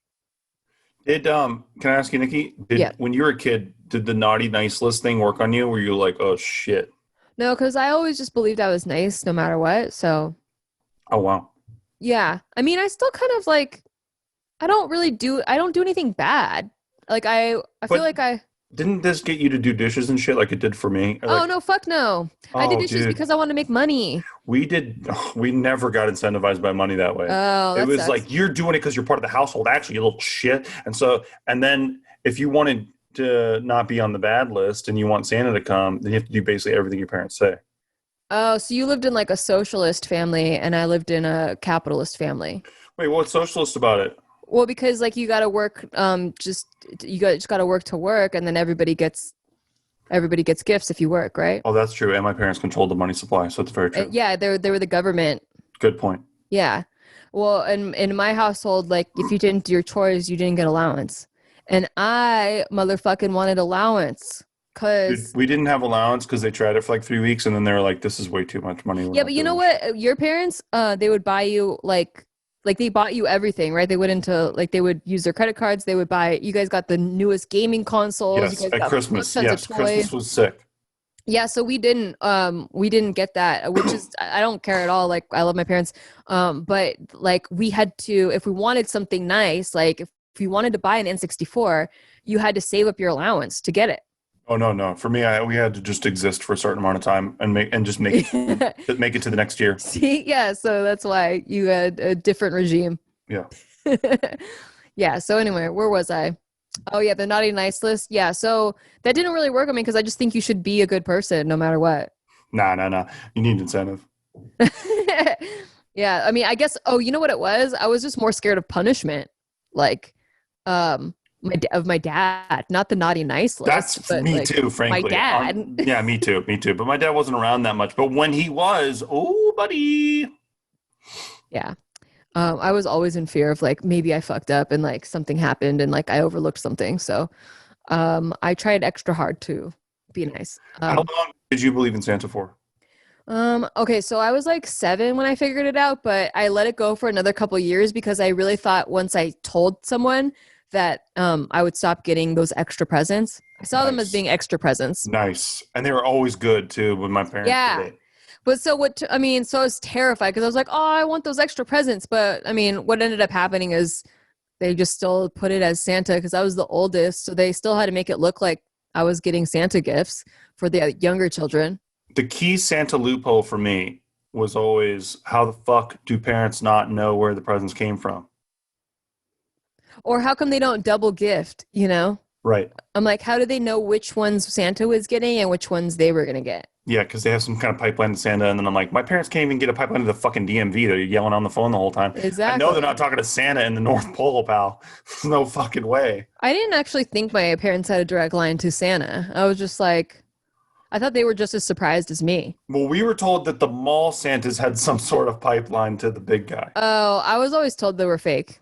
Can I ask you, Nikki? When you were a kid, did the naughty nice list thing work on you? Were you like, oh shit? No, because I always just believed I was nice no matter what. So. Oh, wow. Yeah. I mean, I still kind of I don't do anything bad. Like, I feel like I. Didn't this get you to do dishes and shit like it did for me? Oh, no, fuck no. I did dishes because I wanted to make money. We never got incentivized by money that way. Oh, it was sucks. Like, you're doing it because you're part of the household, actually, you little shit. And then if you wanted to not be on the bad list and you want Santa to come, then you have to do basically everything your parents say. Oh, so you lived in like a socialist family and I lived in a capitalist family. Wait, what's socialist about it? Well, because like you got to work, just got to work to work, and then everybody gets gifts if you work, right? Oh, that's true. And my parents controlled the money supply, so it's very true. Yeah, they were the government. Good point. Yeah. Well, in my household, like if you didn't do your chores, you didn't get allowance. And I motherfucking wanted allowance because we didn't have allowance because they tried it for like 3 weeks and then they were like, this is way too much money. Yeah, but you know what? Your parents, they would buy you like they bought you everything, right? They would use their credit cards. They would buy, you guys got the newest gaming consoles. Yes, you guys at Christmas. Yes, Christmas was sick. Yeah, so we didn't get that, which is, I don't care at all. Like, I love my parents. But like we had to, if we wanted something nice, like if you wanted to buy an N64, you had to save up your allowance to get it. Oh, no. For me, we had to just exist for a certain amount of time and make it to the next year. See? Yeah, so that's why you had a different regime. Yeah. Yeah. So anyway, where was I? Oh yeah, the naughty nice list. Yeah. So that didn't really work on me because I just think you should be a good person no matter what. Nah. You need incentive. Yeah. I mean, I guess. Oh, you know what it was? I was just more scared of punishment, like, of my dad, not the naughty nice list, That's but me like too, my frankly. dad. Yeah, me too. Me too. But my dad wasn't around that much. But when he was, oh, buddy. Yeah. I was always in fear of like maybe I fucked up and like something happened and like I overlooked something. So I tried extra hard to be nice. How long did you believe in Santa for? Okay, so I was like 7 when I figured it out, but I let it go for another couple years because I really thought once I told someone that I would stop getting those extra presents. I saw them as Nice. being extra presents. Nice. And they were always good too when my parents did Yeah. it. But so I mean, so I was terrified because I was like, oh, I want those extra presents. But I mean, what ended up happening is they just still put it as Santa because I was the oldest. So they still had to make it look like I was getting Santa gifts for the younger children. The key Santa loophole for me was always how the fuck do parents not know where the presents came from? Or how come they don't double gift, you know? Right. I'm like, how do they know which ones Santa was getting and which ones they were going to get? Yeah, because they have some kind of pipeline to Santa, and then I'm like, my parents can't even get a pipeline to the fucking DMV. They're yelling on the phone the whole time. I know they're Exactly. not talking to Santa in the North Pole, pal. There's no fucking way. I didn't actually think my parents had a direct line to Santa. I was just like, I thought they were just as surprised as me. Well, we were told that the mall Santas had some sort of pipeline to the big guy. Oh, I was always told they were fake.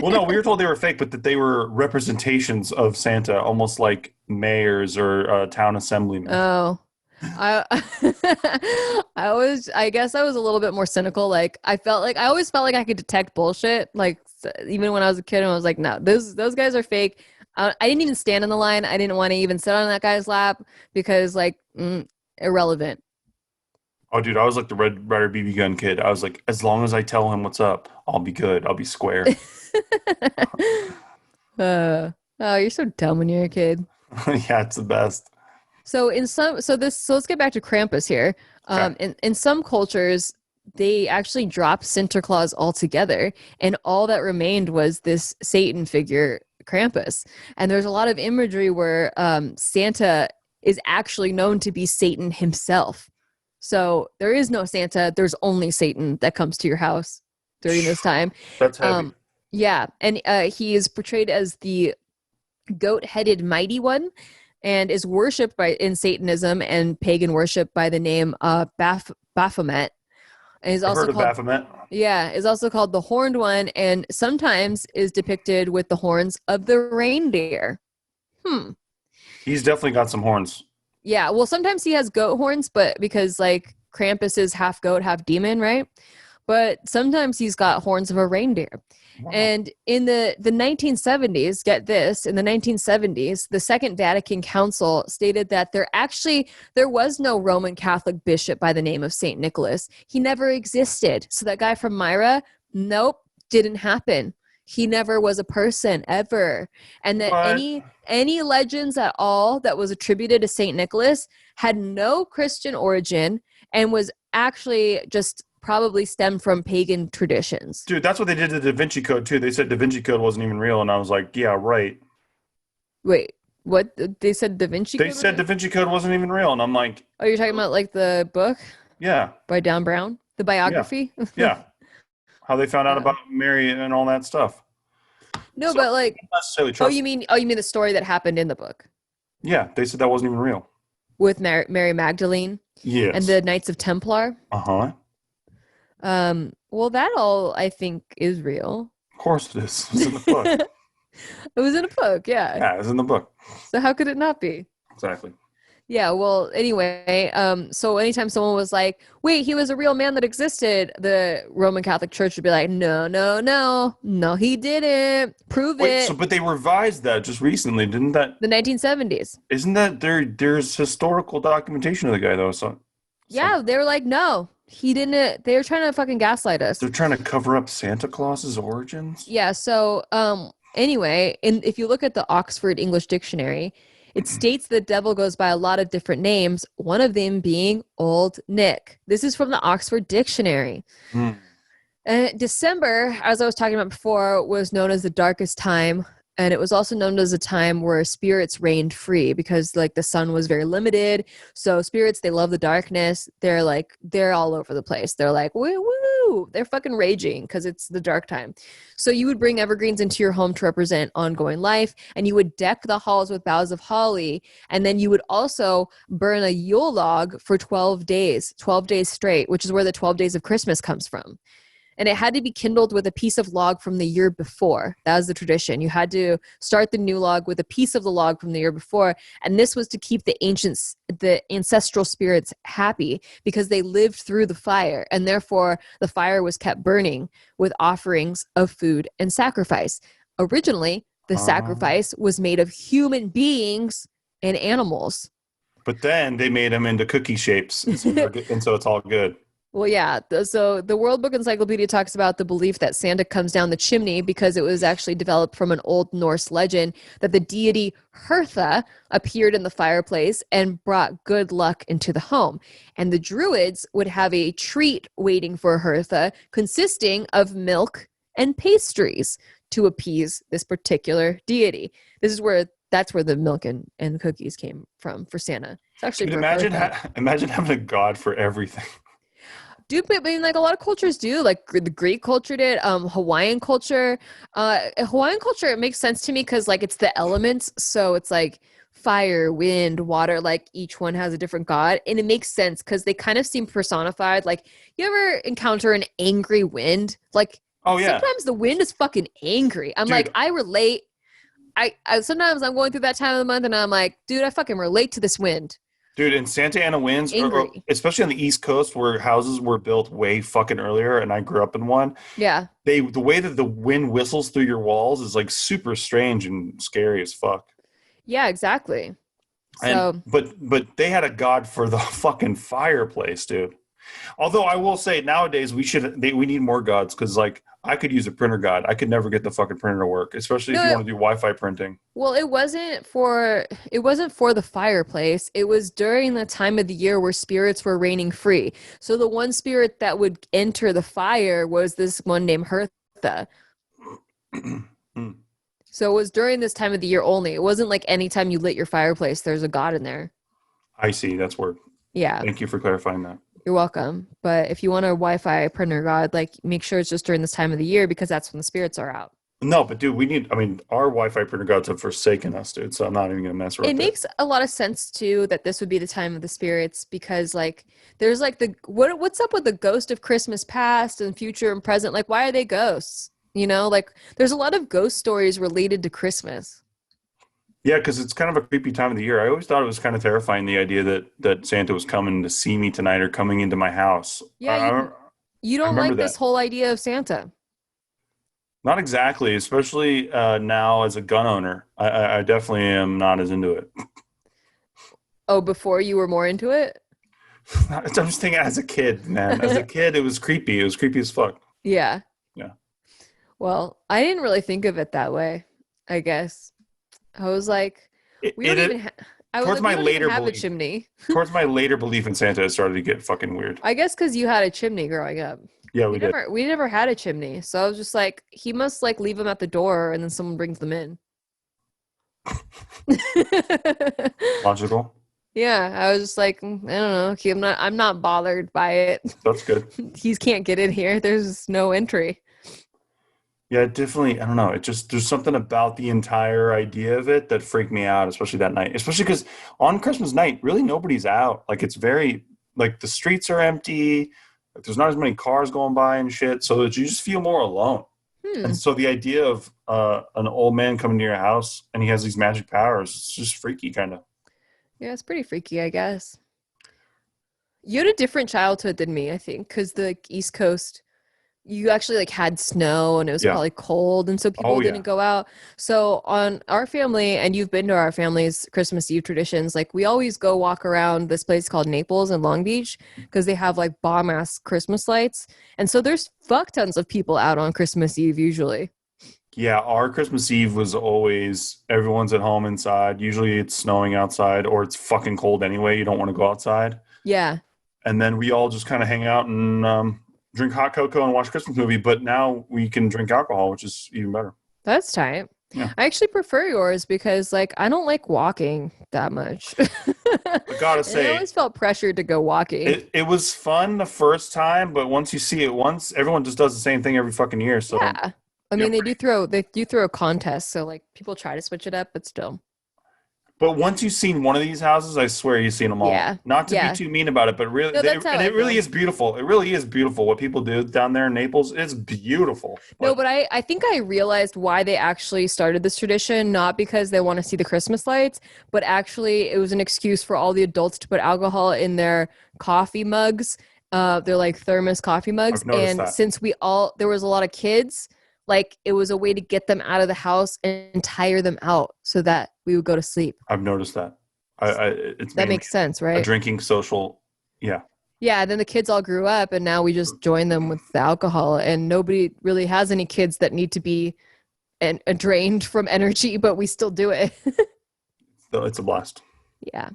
Well, no, we were told they were fake, but that they were representations of Santa, almost like mayors or town assemblymen. Oh, I I guess I was a little bit more cynical. Like I always felt like I could detect bullshit. Like even when I was a kid, I was like, no, those guys are fake. I didn't even stand in the line. I didn't want to even sit on that guy's lap because like irrelevant. Oh, dude, I was like the Red Ryder BB gun kid. I was like, as long as I tell him what's up, I'll be good. I'll be square. Oh, you're so dumb when you're a kid. Yeah, it's the best. So let's get back to Krampus here. Okay. In some cultures, they actually dropped Sinterklaas altogether, and all that remained was this Satan figure, Krampus. And there's a lot of imagery where Santa is actually known to be Satan himself. So there is no Santa. There's only Satan that comes to your house during this time. That's heavy. Yeah, and he is portrayed as the goat-headed mighty one and is worshipped in Satanism and pagan worship by the name Baphomet. And is I've also heard of called Baphomet. Yeah, is also called the horned one and sometimes is depicted with the horns of the reindeer. He's definitely got some horns. Yeah, well sometimes he has goat horns, but because like Krampus is half goat, half demon, right? But sometimes he's got horns of a reindeer. Wow. And in the 1970s, get this, in the 1970s, the Second Vatican Council stated that there was no Roman Catholic bishop by the name of St. Nicholas. He never existed. So that guy from Myra, nope, didn't happen. He never was a person ever. And that What? any legends at all that was attributed to St. Nicholas had no Christian origin and was actually just probably stemmed from pagan traditions. Dude, that's what they did to the Da Vinci Code, too. They said Da Vinci Code wasn't even real, and I was like, yeah, right. Wait, what? They said Da Vinci They Code? said Da Vinci Code wasn't even real, and I'm like, Oh, you're talking about like the book yeah, by Dan Brown? The yeah, biography? yeah. How they found out Yeah. about Mary and all that stuff. No, So, but like, not necessarily trust. you mean the story that happened in the book Yeah, they said that wasn't even real. with Mary Magdalene Yes. and the Knights of Templar? Uh-huh. Well, that all I think is real. Of course it is. It's in the book. It was in a book, yeah. Yeah, it's in the book. So how could it not be? Exactly. Yeah, well, anyway, so anytime someone was like, wait, he was a real man that existed, the Roman Catholic Church would be like, no, he didn't. Prove Wait, it. but they revised that just recently, didn't that? The 1970s. Isn't that there's historical documentation of the guy though? So Yeah, they were like, no, he didn't. They were trying to fucking gaslight us. they're trying to cover up Santa Claus's origins. Yeah, so anyway, if you look at the Oxford English Dictionary, it states the devil goes by a lot of different names, one of them being Old Nick. This is from the Oxford Dictionary. December, as I was talking about before, was known as the darkest time. And it was also known as a time where spirits reigned free because like the sun was very limited. So spirits, they love the darkness. They're all over the place. They're like, woo woo. They're fucking raging because it's the dark time. So you would bring evergreens into your home to represent ongoing life. And you would deck the halls with boughs of holly. And then you would also burn a Yule log for 12 days straight, which is where the 12 days of Christmas comes from. And it had to be kindled with a piece of log from the year before. That was the tradition. You had to start the new log with a piece of the log from the year before. And this was to keep the ancestral spirits happy because they lived through the fire. And therefore, the fire was kept burning with offerings of food and sacrifice. Originally, the sacrifice was made of human beings and animals. But then they made them into cookie shapes. And so it's all good. Well, yeah. So the World Book Encyclopedia talks about the belief that Santa comes down the chimney because it was actually developed from an Old Norse legend that the deity Hertha appeared in the fireplace and brought good luck into the home. And the Druids would have a treat waiting for Hertha consisting of milk and pastries to appease this particular deity. That's where the milk and cookies came from for Santa. It's actually imagine having a god for everything. Dude, but I mean, like a lot of cultures do, like the Greek culture did, Hawaiian culture. Hawaiian culture, it makes sense to me because like it's the elements. So it's like fire, wind, water, like each one has a different god. And it makes sense because they kind of seem personified. Like you ever encounter an angry wind? Like sometimes the wind is fucking angry. I'm like, I relate. I sometimes I'm going through that time of the month and I'm like, dude, I fucking relate to this wind. Dude, in Santa Ana winds, or especially on the East Coast where houses were built way fucking earlier, and I grew up in one. Yeah. The way that the wind whistles through your walls is like super strange and scary as fuck. Yeah, exactly. So, but they had a god for the fucking fireplace, dude. Although I will say nowadays we need more gods because like I could use a printer god. I could never get the fucking printer to work, especially if you want to do Wi-Fi printing. Well, it wasn't for the fireplace. It was during the time of the year where spirits were reigning free. So the one spirit that would enter the fire was this one named Hertha. So it was during this time of the year only. It wasn't like anytime you lit your fireplace, there's a god in there. I see. That's word. Yeah. Thank you for clarifying that. You're welcome. But if you want a Wi-Fi printer god, like make sure it's just during this time of the year because that's when the spirits are out. No, but dude, our Wi-Fi printer gods have forsaken us, dude. So I'm not even gonna mess with it. It makes a lot of sense too that this would be the time of the spirits because like there's like what's up with the ghost of Christmas past and future and present? Like why are they ghosts? You know, like there's a lot of ghost stories related to Christmas. Yeah, because it's kind of a creepy time of the year. I always thought it was kind of terrifying, the idea that Santa was coming to see me tonight or coming into my house. Yeah, you don't like this whole idea of Santa. Not exactly, especially now as a gun owner. I definitely am not as into it. Oh, before you were more into it? I'm just thinking as a kid, man. As a kid, it was creepy. It was creepy as fuck. Yeah. Yeah. Well, I didn't really think of it that way, I guess. I was like, we don't even have a chimney. Towards my later belief in Santa, it started to get fucking weird. I guess because you had a chimney growing up. Yeah, we did. We never had a chimney, so I was just like, he must like leave them at the door, and then someone brings them in. Logical. Yeah, I was just like, I don't know. I'm not bothered by it. That's good. He can't get in here. There's no entry. Yeah, definitely. I don't know. There's something about the entire idea of it that freaked me out, especially that night. Especially because on Christmas night, really nobody's out. Like it's very, like the streets are empty. Like, there's not as many cars going by and shit. So you just feel more alone. And so the idea of an old man coming to your house and he has these magic powers, it's just freaky kind of. Yeah, it's pretty freaky, I guess. You had a different childhood than me, I think, because the East Coast, you actually like had snow and it was probably cold and so people didn't go out. So on our family, and you've been to our family's Christmas Eve traditions, like we always go walk around this place called Naples in Long Beach because they have like bomb ass Christmas lights. And so there's fuck tons of people out on Christmas Eve usually. Yeah, our Christmas Eve was always everyone's at home inside. Usually it's snowing outside or it's fucking cold anyway. You don't want to go outside. Yeah. And then we all just kind of hang out and drink hot cocoa and watch a Christmas movie, but now we can drink alcohol, which is even better. That's tight. Yeah. I actually prefer yours because like I don't like walking that much. I gotta And I say, always felt pressured to go walking. it was fun the first time, but once you see it once, everyone just does the same thing every fucking year. So Yeah. I mean, they do throw a contest, so like people try to switch it up, but still. but once you've seen one of these houses, I swear you've seen them all. Yeah. Not to be Yeah. too mean about it, but really, No, that's how and I it really feel. is beautiful. It really is beautiful what people do down there in Naples. It's beautiful. No, but I think I realized why they actually started this tradition, not because they want to see the Christmas lights, but actually it was an excuse for all the adults to put alcohol in their coffee mugs. They're like thermos coffee mugs. I've noticed And that. since there was a lot of kids, like it was a way to get them out of the house and tire them out so that we would go to sleep. I've noticed that. It's That mainly makes sense, a right? drinking social. Yeah. Yeah, and then the kids all grew up and now we just join them with the alcohol and nobody really has any kids that need to be drained from energy, but we still do it. So it's a blast. Yeah.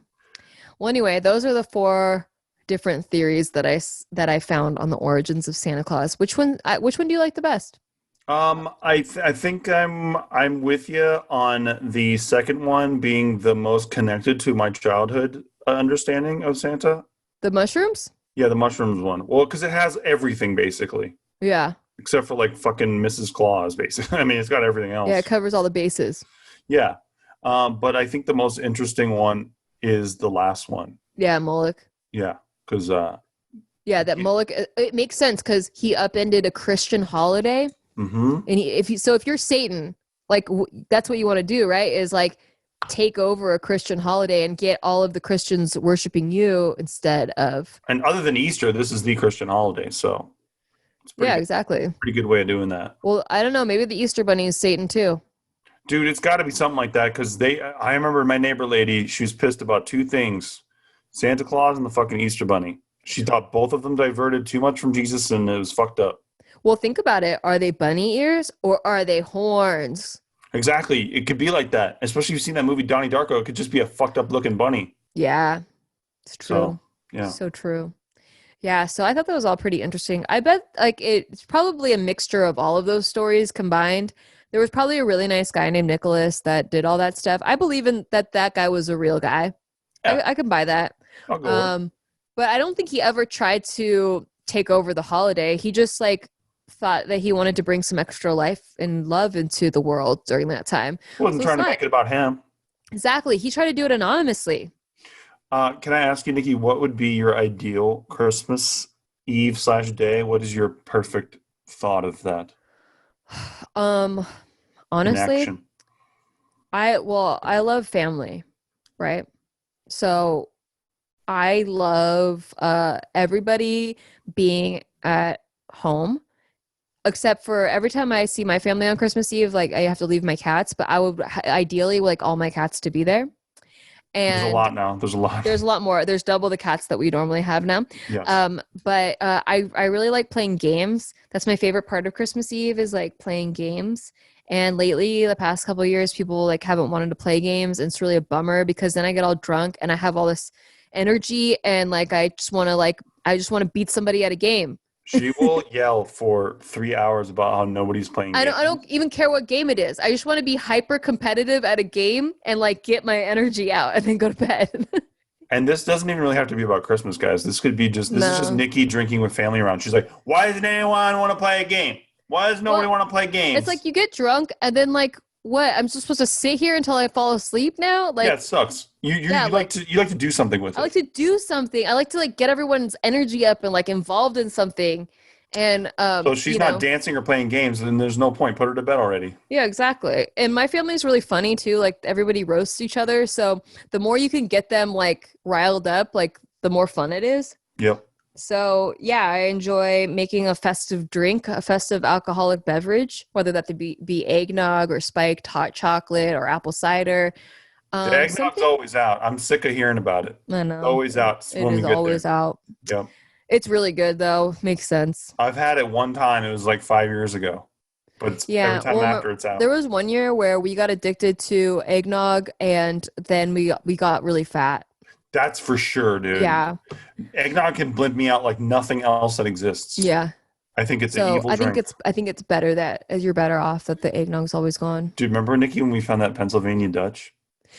Well, anyway, those are the four different theories that I found on the origins of Santa Claus. Which one do you like the best? I think I'm with you on the second one being the most connected to my childhood understanding of Santa. The mushrooms? Yeah, the mushrooms one. Well, because it has everything basically, Yeah. except for like fucking Mrs. Claus, basically. I mean, it's got everything else. Yeah, it covers all the bases. Yeah. But I think the most interesting one is the last one. Yeah, Moloch. Yeah, because Yeah, that Moloch. It makes sense because he upended a Christian holiday, mm-hmm. and if you're Satan, like that's what you want to do, right? Is like take over a Christian holiday and get all of the Christians worshiping you instead of. And other than Easter, this is the Christian holiday, so it's Yeah, exactly. pretty good way of doing that. Well, I don't know. Maybe the Easter Bunny is Satan too. Dude, it's got to be something like that because I remember my neighbor lady, she was pissed about two things: Santa Claus and the fucking Easter Bunny. She thought both of them diverted too much from Jesus, and it was fucked up. Well, think about it. Are they bunny ears or are they horns? Exactly, it could be like that. Especially if you've seen that movie Donnie Darko, it could just be a fucked up looking bunny. Yeah, it's true. So, yeah. So true. Yeah, so I thought that was all pretty interesting. I bet like it's probably a mixture of all of those stories combined. There was probably a really nice guy named Nicholas that did all that stuff. I believe in that guy was a real guy. Yeah. I can buy that. I'll go with it. But I don't think he ever tried to take over the holiday. He just like thought that he wanted to bring some extra life and love into the world during that time. I wasn't trying to make it about him. Exactly. He tried to do it anonymously. Can I ask you, Nikki, what would be your ideal Christmas Eve/day? What is your perfect thought of that? In Honestly, action? I love family, right? So I love everybody being at home, except for every time I see my family on Christmas Eve, like I have to leave my cats, but I would ideally like all my cats to be there. There's a And lot now. There's a lot. there's a lot more. There's double the cats that we normally have now. Yes. But I really like playing games. That's my favorite part of Christmas Eve is like playing games. And lately, the past couple of years, people like haven't wanted to play games, and it's really a bummer because then I get all drunk and I have all this energy and like I just want to beat somebody at a game. She will yell for 3 hours about how nobody's playing games. I don't even care what game it is. I just want to be hyper competitive at a game and like get my energy out and then go to bed. And this doesn't even really have to be about Christmas, guys. This could be just, this is just Nikki drinking with family around. She's like, why doesn't anyone want to play a game? Why does nobody want to play games? It's like you get drunk and then like, what? I'm just supposed to sit here until I fall asleep now? Like, yeah, it sucks. You like to do something with it. I like to do something. I like to like get everyone's energy up and like involved in something. And so she's not dancing or playing games, then there's no point. Put her to bed already. Yeah, exactly. And my family's really funny too. Like everybody roasts each other. So the more you can get them like riled up, like the more fun it is. Yep. So yeah, I enjoy making a festive drink, a festive alcoholic beverage, whether that be eggnog or spiked hot chocolate or apple cider. The eggnog's always out. I'm sick of hearing about it. I know. It's always out. It is always out. Yep. It's really good though. Makes sense. I've had it one time. It was like 5 years ago. But it's every time after it's out. There was one year where we got addicted to eggnog and then we got really fat. That's for sure, dude. Yeah. Eggnog can blimp me out like nothing else that exists. Yeah. I think it's an So evil drink. I think it's better that as you're better off that the eggnog's always gone. Do you remember, Nikki, when we found that Pennsylvania Dutch?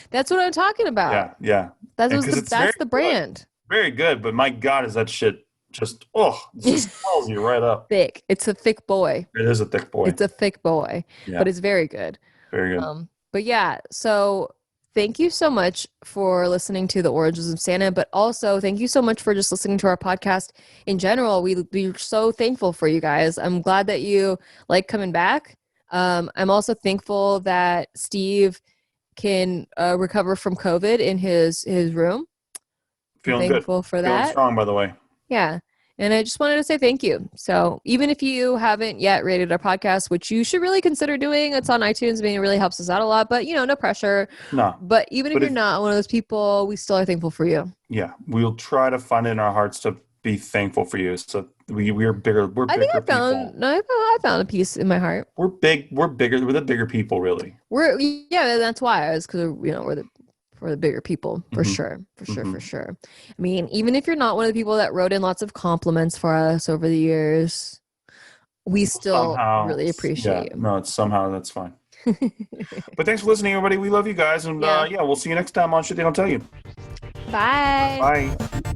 That's what I'm talking about. Yeah, yeah. That's And was because it's very that's the good. brand. Very good, but my God, is that shit just, it just swells you right up. Thick. It's a thick boy. It is a thick boy. It's a thick boy, Yeah, but it's very good. very good. But yeah, so thank you so much for listening to the Origins of Santa, but also thank you so much for just listening to our podcast in general. We're so thankful for you guys. I'm glad that you like coming back. I'm also thankful that Steve can recover from COVID in his room. Feeling Thankful good. for Feeling that. strong, by the way. Yeah. And I just wanted to say thank you. So even if you haven't yet rated our podcast, which you should really consider doing, it's on iTunes. I mean, it really helps us out a lot, but no pressure. No. But even if you're not one of those people, we still are thankful for you. Yeah. We'll try to find it in our hearts to be thankful for you. So we're bigger. We're bigger people. I found a peace in my heart. We're big. We're bigger. We're the bigger people, really. That's why. It's because we're the bigger people, for sure. For sure. I mean, even if you're not one of the people that wrote in lots of compliments for us over the years, we still really appreciate you. No, it's somehow that's fine. But thanks for listening, everybody. We love you guys. And we'll see you next time on Shit They Don't Tell You. Bye. Bye.